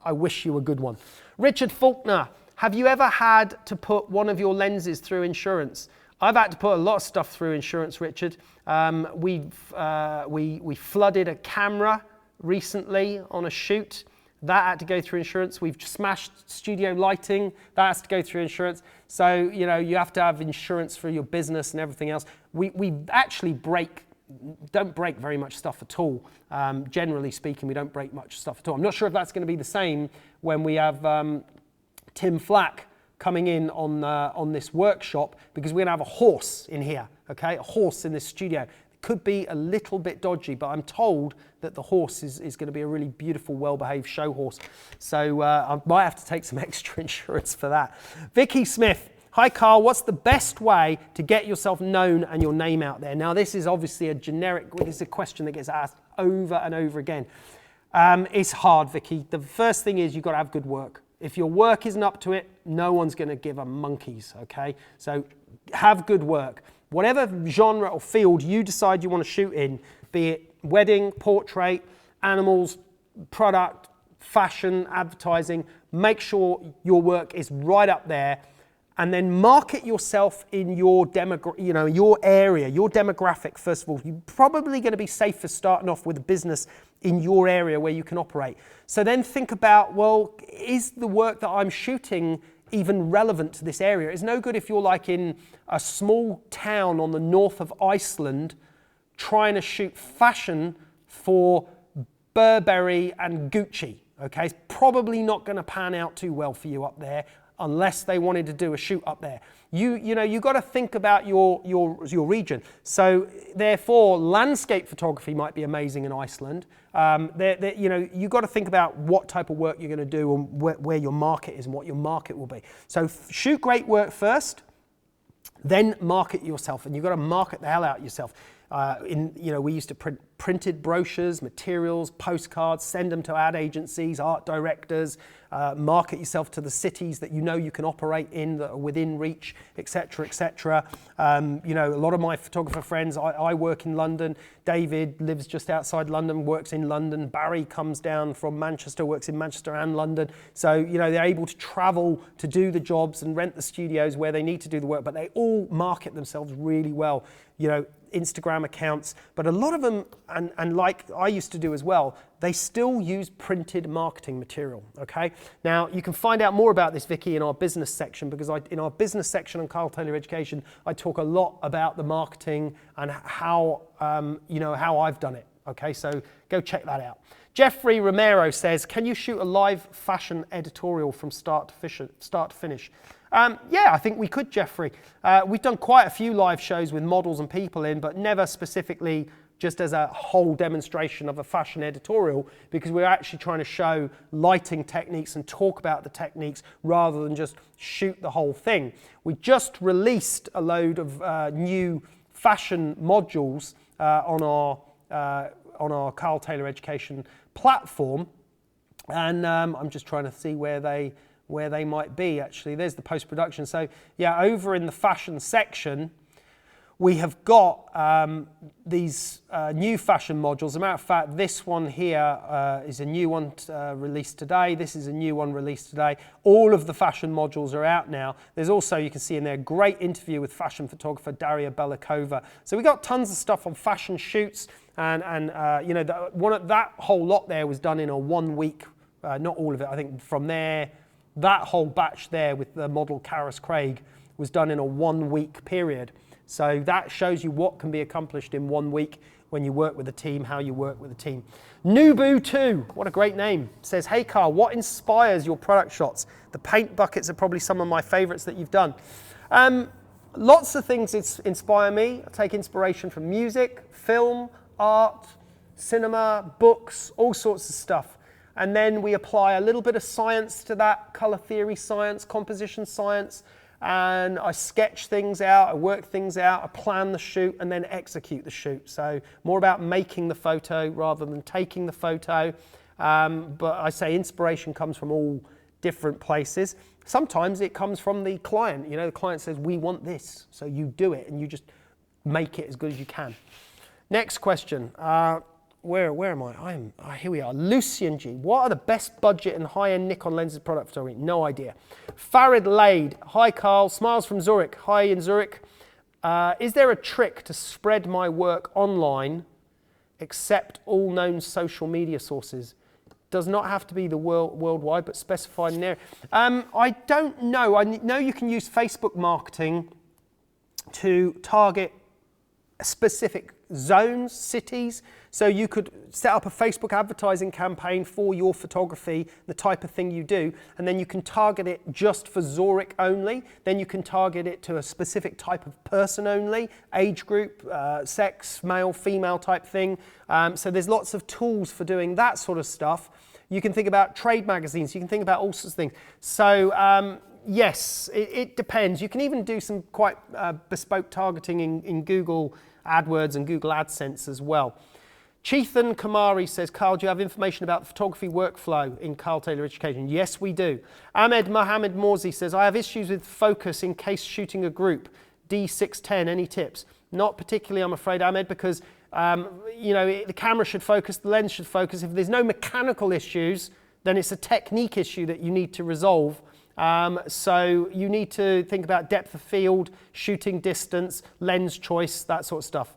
I wish you a good one. Richard Faulkner, have you ever had to put one of your lenses through insurance? I've had to put a lot of stuff through insurance, Richard. We flooded a camera recently on a shoot. That had to go through insurance. We've smashed studio lighting. That has to go through insurance. So, you know, you have to have insurance for your business and everything else. We actually don't break very much stuff at all. Generally speaking, we don't break much stuff at all. I'm not sure if that's going to be the same when we have Tim Flack coming in on this workshop, because we're going to have a horse in here, okay? A horse in this studio. It could be a little bit dodgy, but I'm told that the horse is going to be a really beautiful, well-behaved show horse. So I might have to take some extra insurance for that. Vicky Smith. Hi, Karl. What's the best way to get yourself known and your name out there? Now, this is obviously this is a question that gets asked over and over again. It's hard, Vicky. The first thing is you've got to have good work. If your work isn't up to it, no one's going to give a monkeys, okay? So have good work. Whatever genre or field you decide you want to shoot in, be it wedding, portrait, animals, product, fashion, advertising, make sure your work is right up there, and then market yourself in your your area, your demographic. First of all, you're probably going to be safer starting off with a business in your area where you can operate. So then think about, well, is the work that I'm shooting even relevant to this area? It's no good if you're like in a small town on the north of Iceland trying to shoot fashion for Burberry and Gucci, okay? It's probably not going to pan out too well for you up there unless they wanted to do a shoot up there. You got to think about your region. So therefore, landscape photography might be amazing in Iceland. You got to think about what type of work you're going to do and where your market is and what your market will be. So shoot great work first, then market yourself, and you've got to market the hell out yourself. We used to print printed brochures, materials, postcards, send them to ad agencies, art directors, market yourself to the cities that you know you can operate in that are within reach, etc., etc. A lot of my photographer friends, I work in London. David lives just outside London, works in London. Barry comes down from Manchester, works in Manchester and London. So, they're able to travel to do the jobs and rent the studios where they need to do the work, but they all market themselves really well. Instagram accounts, but a lot of them, and like I used to do as well, they still use printed marketing material, okay? Now, you can find out more about this, Vicky, in our business section, because in our business section on Karl Taylor Education, I talk a lot about the marketing and how I've done it, okay? So go check that out. Jeffrey Romero says, can you shoot a live fashion editorial from start to finish? Yeah, I think we could, Jeffrey. We've done quite a few live shows with models and people in, but never specifically just as a whole demonstration of a fashion editorial, because we're actually trying to show lighting techniques and talk about the techniques rather than just shoot the whole thing. We just released a load of new fashion modules on our Karl Taylor Education platform, and I'm just trying to see where they might be. Actually, there's the post-production. So yeah, over in the fashion section, we have got these new fashion modules. As a matter of fact, this one here is a new one released today. This is a new one released today. All of the fashion modules are out now. There's also, you can see in there, a great interview with fashion photographer Daria Belikova. So we got tons of stuff on fashion shoots, and that whole lot there was done in a 1 week. Not all of it. I think from there, that whole batch there with the model Karis Craig was done in a 1 week period. So that shows you what can be accomplished in 1 week when you work with a team, how you work with a team. Nubu2, what a great name, says, hey Karl, what inspires your product shots? The paint buckets are probably some of my favorites that you've done. Lots of things inspire me. I take inspiration from music, film, art, cinema, books, all sorts of stuff. And then we apply a little bit of science to that, color theory science, composition science, and I sketch things out, I work things out, I plan the shoot, and then execute the shoot. So more about making the photo rather than taking the photo. But I say inspiration comes from all different places. Sometimes it comes from the client. You know, the client says, we want this. So you do it, and you just make it as good as you can. Next question. Where am I? Here we are. Lucian G. What are the best budget and high-end Nikon lenses product photography? No idea. Farid Lade. Hi, Karl. Smiles from Zurich. Hi in Zurich. Is there a trick to spread my work online except all known social media sources? Does not have to be the worldwide, but specified in there. I don't know. I know you can use Facebook marketing to target specific zones, cities. So you could set up a Facebook advertising campaign for your photography, the type of thing you do, and then you can target it just for Zurich only. Then you can target it to a specific type of person only, age group, sex, male, female type thing. So there's lots of tools for doing that sort of stuff. You can think about trade magazines, you can think about all sorts of things. So yes, it depends. You can even do some quite bespoke targeting in Google AdWords and Google AdSense as well. Cheethan Kamari says, Karl, do you have information about the photography workflow in Karl Taylor Education? Yes, we do. Ahmed Mohammed Morzi says, I have issues with focus in case shooting a group. D610, any tips? Not particularly, I'm afraid, Ahmed, because you know, the camera should focus, the lens should focus. If there's no mechanical issues, then it's a technique issue that you need to resolve. So you need to think about depth of field, shooting distance, lens choice, that sort of stuff.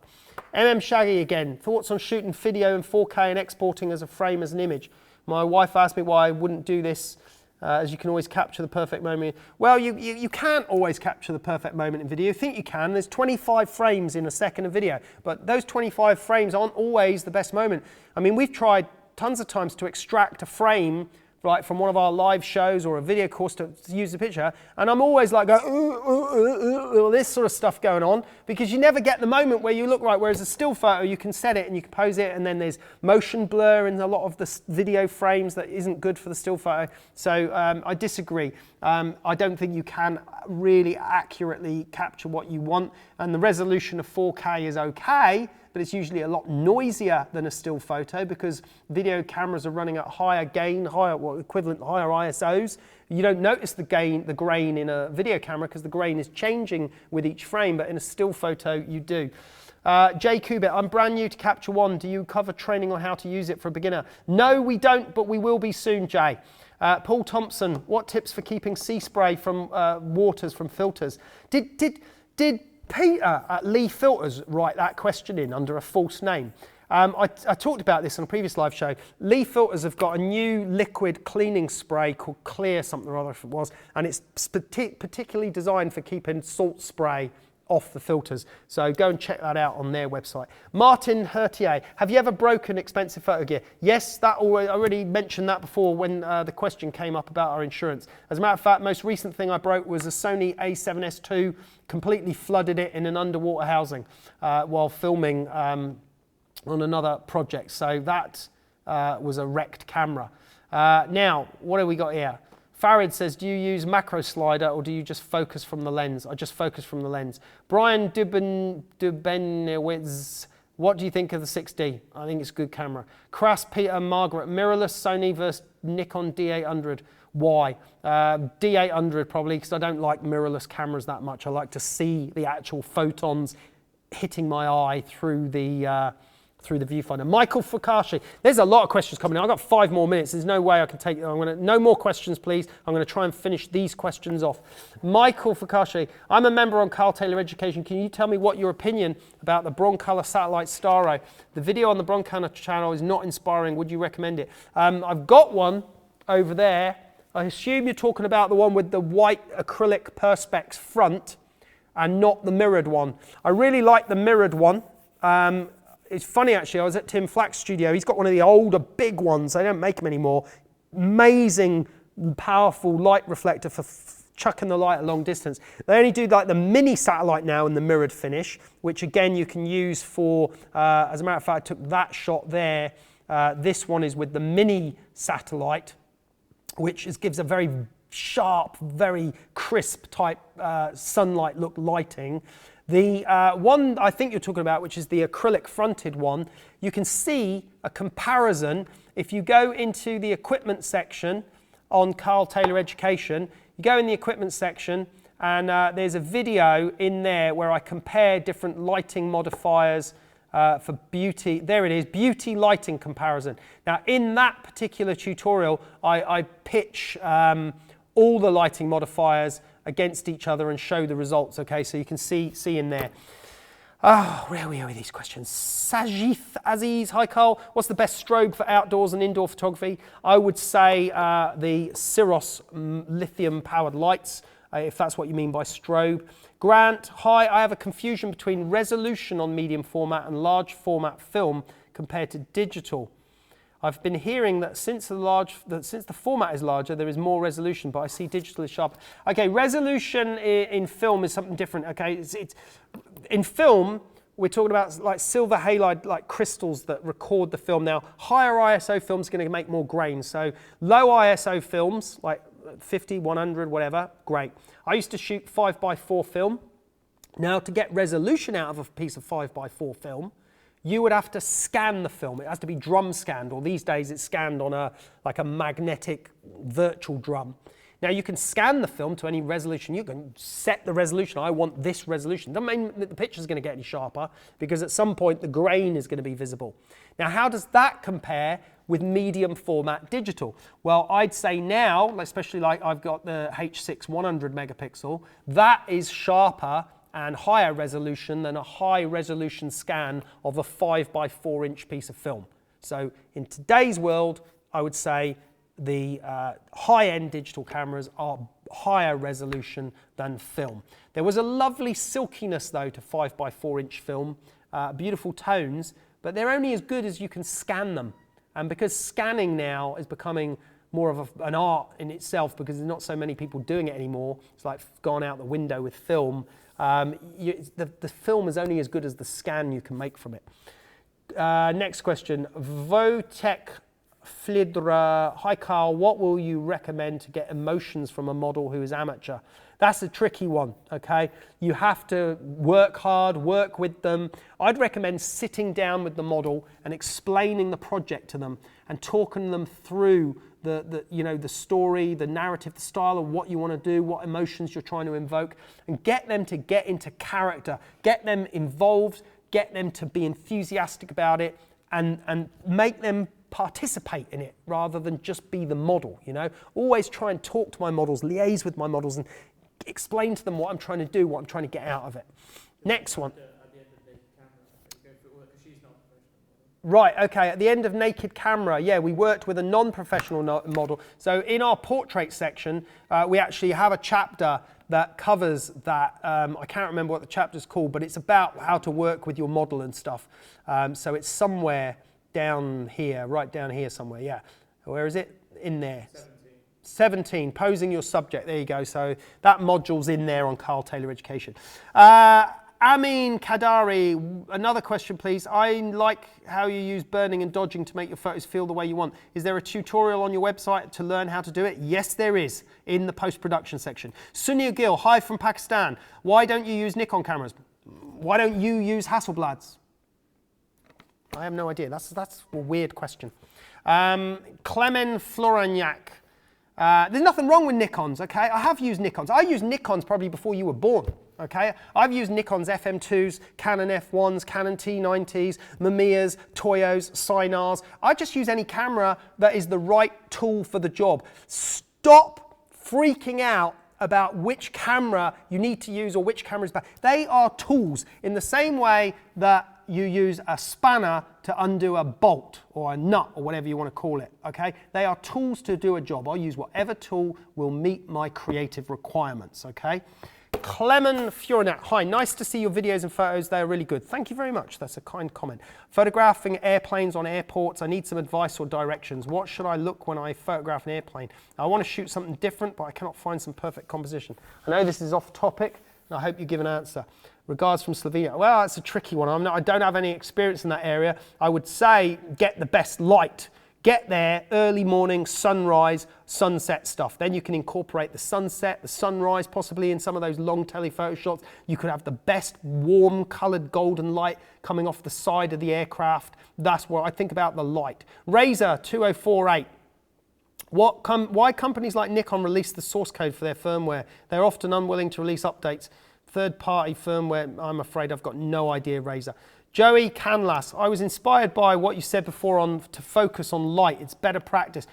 MM Shaggy again, thoughts on shooting video in 4K and exporting as a frame as an image. My wife asked me why I wouldn't do this, as you can always capture the perfect moment. Well, you can't always capture the perfect moment in video. You think you can. There's 25 frames in a second of video, but those 25 frames aren't always the best moment. I mean, we've tried tons of times to extract a frame right from one of our live shows or a video course to use the picture, and I'm always like this sort of stuff going on, because you never get the moment where you look right, whereas a still photo you can set it and you can pose it, and then there's motion blur in a lot of the video frames that isn't good for the still photo. So I disagree. I don't think you can really accurately capture what you want, and the resolution of 4K is okay, but it's usually a lot noisier than a still photo because video cameras are running at higher gain, higher ISOs. You don't notice the grain in a video camera because the grain is changing with each frame, but in a still photo you do. Jay Kubit, I'm brand new to Capture One. Do you cover training on how to use it for a beginner? No, we don't, but we will be soon, Jay. Paul Thompson, what tips for keeping sea spray from waters from filters? Did Peter at Lee Filters write that question in under a false name? I talked about this on a previous live show. Lee Filters have got a new liquid cleaning spray called Clear something or other if it was, and it's particularly designed for keeping salt spray off the filters. So go and check that out on their website. Martin Hertier, have you ever broken expensive photo gear? Yes, I already mentioned that before when the question came up about our insurance. As a matter of fact, most recent thing I broke was a Sony A7S II, completely flooded it in an underwater housing while filming on another project. So that was a wrecked camera. Now, what have we got here? Farid says, do you use macro slider or do you just focus from the lens? I just focus from the lens. Brian Dubenowitz, what do you think of the 6D? I think it's a good camera. Crass Peter Margaret, mirrorless Sony versus Nikon D800. Why? D800 probably, because I don't like mirrorless cameras that much. I like to see the actual photons hitting my eye through the viewfinder. Michael Fukashi, there's a lot of questions coming in. I've got 5 more minutes. There's no way I can take, no more questions, please. I'm going to try and finish these questions off. Michael Fukashi, I'm a member on Karl Taylor Education. Can you tell me what your opinion about the Broncolor Satellite Staro? The video on the Broncolor channel is not inspiring. Would you recommend it? I've got one over there. I assume you're talking about the one with the white acrylic perspex front and not the mirrored one. I really like the mirrored one. It's funny actually, I was at Tim Flack's studio. He's got one of the older big ones. They don't make them anymore. Amazing, powerful light reflector for chucking the light a long distance. They only do like the mini satellite now in the mirrored finish, which again you can use for, as a matter of fact, I took that shot there. This one is with the mini satellite, which gives a very sharp, very crisp type sunlight look lighting. The one I think you're talking about, which is the acrylic fronted one, you can see a comparison. If you go into the equipment section on Karl Taylor Education, you go in the equipment section and there's a video in there where I compare different lighting modifiers for beauty. There it is, beauty lighting comparison. Now in that particular tutorial, I pitch all the lighting modifiers against each other and show the results, okay? So you can see in there. Oh, where are we with these questions? Sajith Aziz, hi Karl. What's the best strobe for outdoors and indoor photography? I would say the Cirrus lithium powered lights, if that's what you mean by strobe. Grant, hi, I have a confusion between resolution on medium format and large format film compared to digital. I've been hearing that since the format is larger, there is more resolution, but I see digital is sharper. Okay, resolution in film is something different. Okay, in film, we're talking about like silver halide, like crystals that record the film. Now, higher ISO films are going to make more grain. So low ISO films, like 50, 100, whatever, great. I used to shoot 5x4 film. Now, to get resolution out of a piece of 5x4 film, you would have to scan the film. It has to be drum scanned, or these days it's scanned on like a magnetic virtual drum. Now you can scan the film to any resolution. You can set the resolution. I want this resolution. Doesn't mean that the picture's going to get any sharper, because at some point the grain is going to be visible. Now how does that compare with medium format digital? Well, I'd say now, especially like I've got the H6 100 megapixel, that is sharper and higher resolution than a high resolution scan of a 5x4 inch piece of film. So in today's world, I would say the high-end digital cameras are higher resolution than film. There was a lovely silkiness though to 5x4 inch film, beautiful tones, but they're only as good as you can scan them. And because scanning now is becoming more of an art in itself, because there's not so many people doing it anymore, it's like gone out the window with film. The film is only as good as the scan you can make from it. Next question, Votek Flidra, hi Karl, what will you recommend to get emotions from a model who is amateur? That's a tricky one, okay? You have to work hard, work with them. I'd recommend sitting down with the model and explaining the project to them and talking them through the story, the narrative, the style of what you want to do, what emotions you're trying to invoke, and get them to get into character, get them involved, get them to be enthusiastic about it, and make them participate in it rather than just be the model, you know? Always try and talk to my models, liaise with my models, and explain to them what I'm trying to do, what I'm trying to get out of it. Next one. Right, okay, at the end of Naked Camera, yeah, we worked with a non-professional model. So in our portrait section, we actually have a chapter that covers that. I can't remember what the chapter's called, but it's about how to work with your model and stuff. So it's somewhere down here, right down here somewhere, yeah. Where is it? In there. 17, posing your subject, there you go. So that module's in there on Karl Taylor Education. Amin Kadari, another question please. I like how you use burning and dodging to make your photos feel the way you want. Is there a tutorial on your website to learn how to do it? Yes, there is, in the post-production section. Sunia Gill, hi from Pakistan. Why don't you use Nikon cameras? Why don't you use Hasselblads? I have no idea. That's a weird question. Clemen Florignac. There's nothing wrong with Nikons, okay? I have used Nikons. I used Nikons probably before you were born, okay? I've used Nikon's FM2s, Canon F1s, Canon T90s, Mamiyas, Toyos, Sinars. I just use any camera that is the right tool for the job. Stop freaking out about which camera you need to use or which camera is bad. They are tools in the same way that you use a spanner to undo a bolt or a nut or whatever you want to call it, okay? They are tools to do a job. I'll use whatever tool will meet my creative requirements, okay? Clement Fiorinat, hi, nice to see your videos and photos. They are really good. Thank you very much. That's a kind comment. Photographing airplanes on airports. I need some advice or directions. What should I look when I photograph an airplane? I want to shoot something different, but I cannot find some perfect composition. I know this is off topic, and I hope you give an answer. Regards from Slovenia. Well, it's a tricky one. I don't have any experience in that area. I would say get the best light. Get there early morning, sunrise, sunset stuff. Then you can incorporate the sunset, the sunrise, possibly in some of those long telephoto shots. You could have the best warm coloured golden light coming off the side of the aircraft. That's what I think about the light. Razor 2048. Why companies like Nikon release the source code for their firmware? They're often unwilling to release updates. Third-party firmware, I'm afraid I've got no idea, Razor. Joey Canlas, I was inspired by what you said before to focus on light. It's better practice.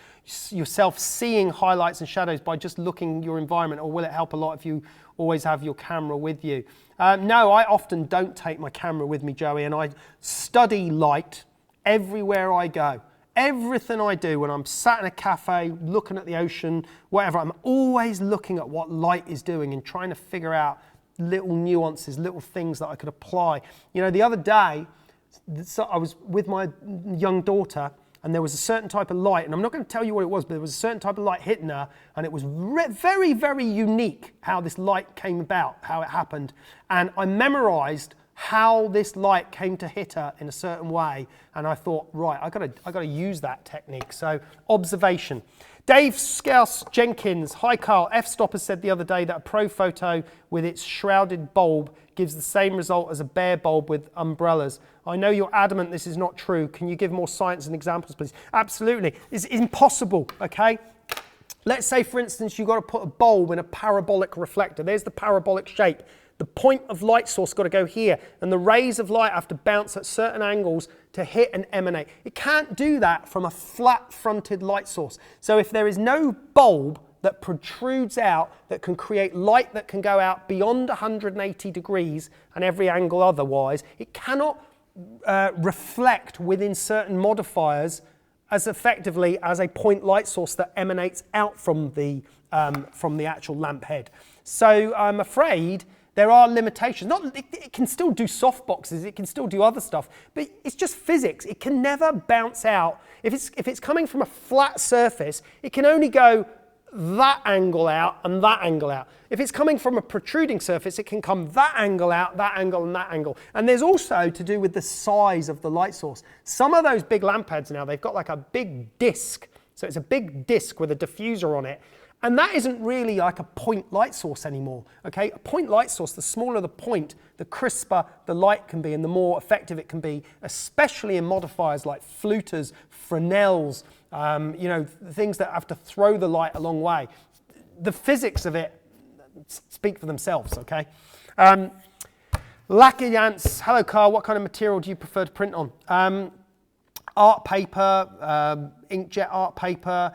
Yourself seeing highlights and shadows by just looking your environment, or will it help a lot if you always have your camera with you? No, I often don't take my camera with me, Joey, and I study light everywhere I go. Everything I do when I'm sat in a cafe, looking at the ocean, whatever, I'm always looking at what light is doing and trying to figure out little nuances, little things that I could apply. You know, the other day, I was with my young daughter and there was a certain type of light, and I'm not going to tell you what it was, but there was a certain type of light hitting her, and it was very, very unique how this light came about, how it happened. And I memorized how this light came to hit her in a certain way, and I thought, right, I gotta use that technique. So observation. Dave Scouse Jenkins, hi Karl, F-Stop has said the other day that a pro photo with its shrouded bulb gives the same result as a bare bulb with umbrellas. I know you're adamant this is not true. Can you give more science and examples, please? Absolutely. It's impossible, okay? Let's say, for instance, you've got to put a bulb in a parabolic reflector. There's the parabolic shape. The point of light source got to go here, and the rays of light have to bounce at certain angles to hit and emanate. It can't do that from a flat-fronted light source. So if there is no bulb that protrudes out, that can create light that can go out beyond 180 degrees and every angle otherwise, it cannot reflect within certain modifiers as effectively as a point light source that emanates out from the actual lamp head. So I'm afraid there are limitations. It can still do softboxes, it can still do other stuff, but it's just physics. It can never bounce out. If it's coming from a flat surface, it can only go that angle out and that angle out. If it's coming from a protruding surface, it can come that angle out, that angle and that angle. And there's also to do with the size of the light source. Some of those big lamp heads now, they've got like a big disc. So it's a big disc with a diffuser on it. And that isn't really like a point light source anymore, okay? A point light source, the smaller the point, the crisper the light can be and the more effective it can be, especially in modifiers like fluters, Fresnels, you know, things that have to throw the light a long way. The physics of it speak for themselves, okay? Lackeyance, hello Karl, what kind of material do you prefer to print on? Art paper, inkjet art paper.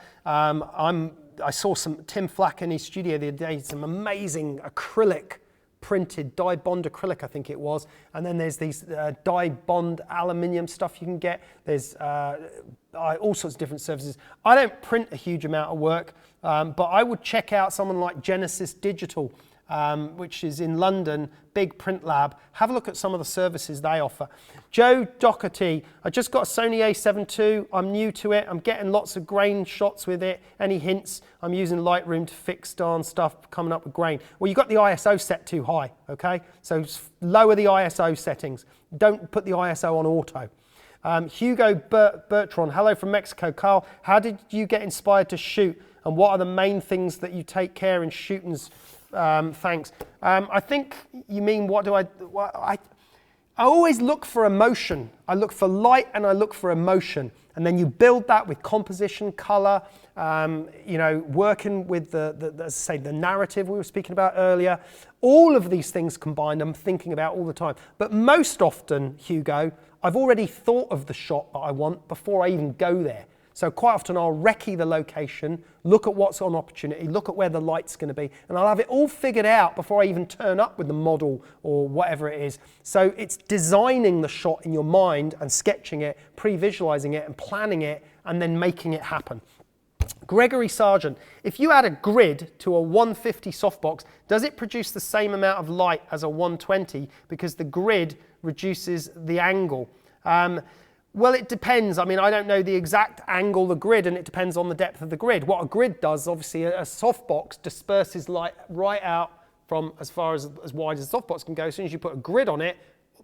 I saw some Tim Flack in his studio the other day, some amazing acrylic printed, dye bond acrylic I think it was, and then there's these dye bond aluminium stuff you can get. There's all sorts of different services. I don't print a huge amount of work, but I would check out someone like Genesis Digital, which is in London, big print lab. Have a look at some of the services they offer. Joe Doherty, I just got a Sony a7 II. I'm new to it. I'm getting lots of grain shots with it. Any hints? I'm using Lightroom to fix darn stuff coming up with grain. Well, you got the ISO set too high, okay? So lower the ISO settings. Don't put the ISO on auto. Hugo Bertrand, hello from Mexico. Karl, how did you get inspired to shoot? And what are the main things that you take care in shooting? Thanks. I think you mean I always look for emotion. I look for light and I look for emotion. And then you build that with composition, color, you know, working with the narrative we were speaking about earlier. All of these things combined I'm thinking about all the time. But most often, Hugo, I've already thought of the shot that I want before I even go there. So quite often I'll recce the location, look at what's on opportunity, look at where the light's going to be, and I'll have it all figured out before I even turn up with the model or whatever it is. So it's designing the shot in your mind and sketching it, pre-visualizing it and planning it, and then making it happen. Gregory Sargent, if you add a grid to a 150 softbox, does it produce the same amount of light as a 120 because the grid reduces the angle? Well, it depends. I mean, I don't know the exact angle of the grid, and it depends on the depth of the grid. What a grid does, obviously, a softbox disperses light right out from as far as wide as the softbox can go. As soon as you put a grid on it,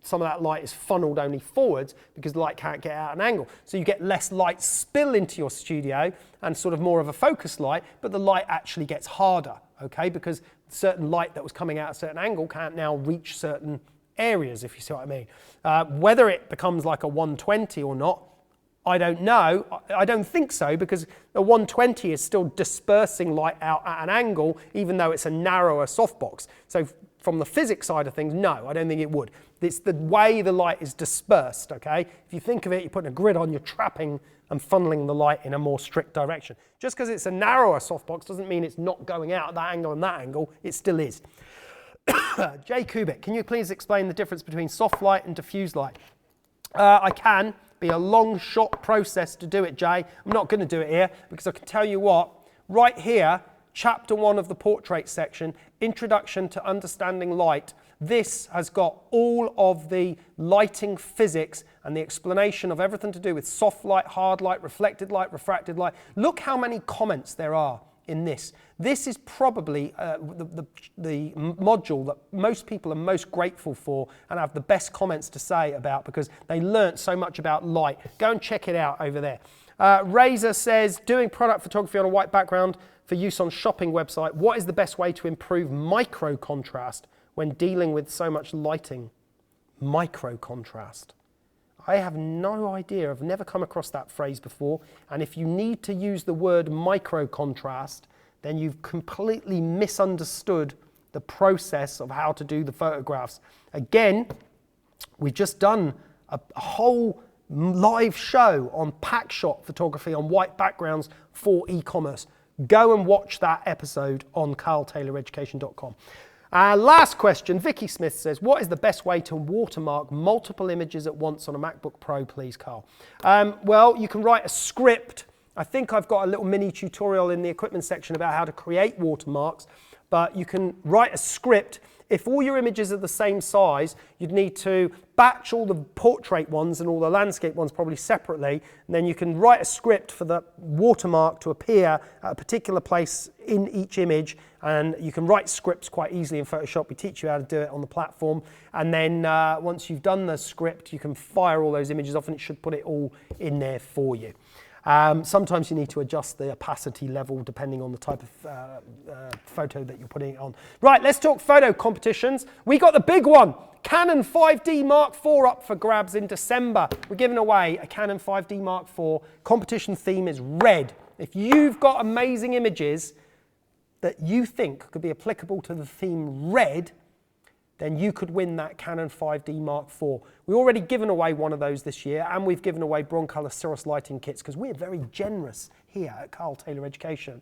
some of that light is funneled only forwards because the light can't get out an angle. So you get less light spill into your studio and sort of more of a focus light, but the light actually gets harder, okay? Because certain light that was coming out at a certain angle can't now reach certain areas, if you see what I mean. Whether it becomes like a 120 or not, I don't know. I don't think so, because a 120 is still dispersing light out at an angle, even though it's a narrower softbox. So from the physics side of things, no, I don't think it would. It's the way the light is dispersed, okay? If you think of it, you're putting a grid on, you're trapping and funneling the light in a more strict direction. Just because it's a narrower softbox doesn't mean it's not going out at that angle and that angle, it still is. Jay Kubik, can you please explain the difference between soft light and diffuse light? I can. Be a long shot process to do it, Jay. I'm not going to do it here because I can tell you what, right here, chapter 1 of the portrait section, Introduction to Understanding Light. This has got all of the lighting physics and the explanation of everything to do with soft light, hard light, reflected light, refracted light. Look how many comments there are in this. This is probably the module that most people are most grateful for and have the best comments to say about, because they learnt so much about light. Go and check it out over there. Razor says, doing product photography on a white background for use on shopping website, what is the best way to improve micro contrast when dealing with so much lighting? Micro contrast. I have no idea. I've never come across that phrase before. And if you need to use the word micro contrast, then you've completely misunderstood the process of how to do the photographs. Again, we've just done a whole live show on pack shot photography on white backgrounds for e-commerce. Go and watch that episode on karltayloreducation.com. Last question, Vicky Smith says, what is the best way to watermark multiple images at once on a MacBook Pro, please, Karl? Well, you can write a script. I think I've got a little mini tutorial in the equipment section about how to create watermarks, but you can write a script. If all your images are the same size, you'd need to batch all the portrait ones and all the landscape ones probably separately, and then you can write a script for the watermark to appear at a particular place in each image, and you can write scripts quite easily in Photoshop. We teach you how to do it on the platform, and then once you've done the script, you can fire all those images off and it should put it all in there for you. Sometimes you need to adjust the opacity level depending on the type of photo that you're putting it on. Right, let's talk photo competitions. We got the big one. Canon 5D Mark IV up for grabs in December. We're giving away a Canon 5D Mark IV. Competition theme is red. If you've got amazing images that you think could be applicable to the theme red, then you could win that Canon 5D Mark IV. We've already given away one of those this year, and we've given away Broncolor Cirrus lighting kits because we're very generous here at Karl Taylor Education.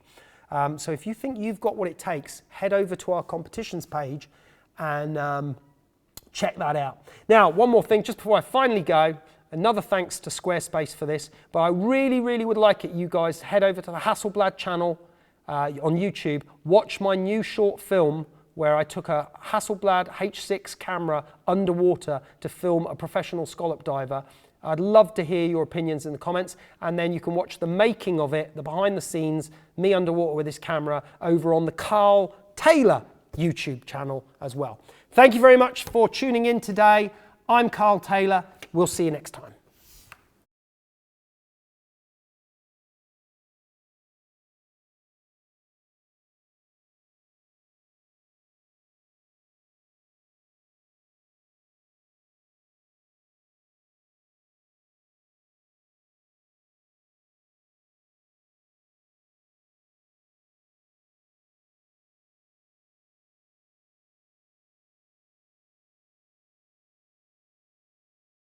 So if you think you've got what it takes, head over to our competitions page and check that out. Now, one more thing, just before I finally go, another thanks to Squarespace for this, but I really, really would like it, you guys, head over to the Hasselblad channel on YouTube, watch my new short film where I took a Hasselblad H6 camera underwater to film a professional scallop diver. I'd love to hear your opinions in the comments, and then you can watch the making of it, the behind the scenes, me underwater with this camera, over on the Karl Taylor YouTube channel as well. Thank you very much for tuning in today. I'm Karl Taylor. We'll see you next time.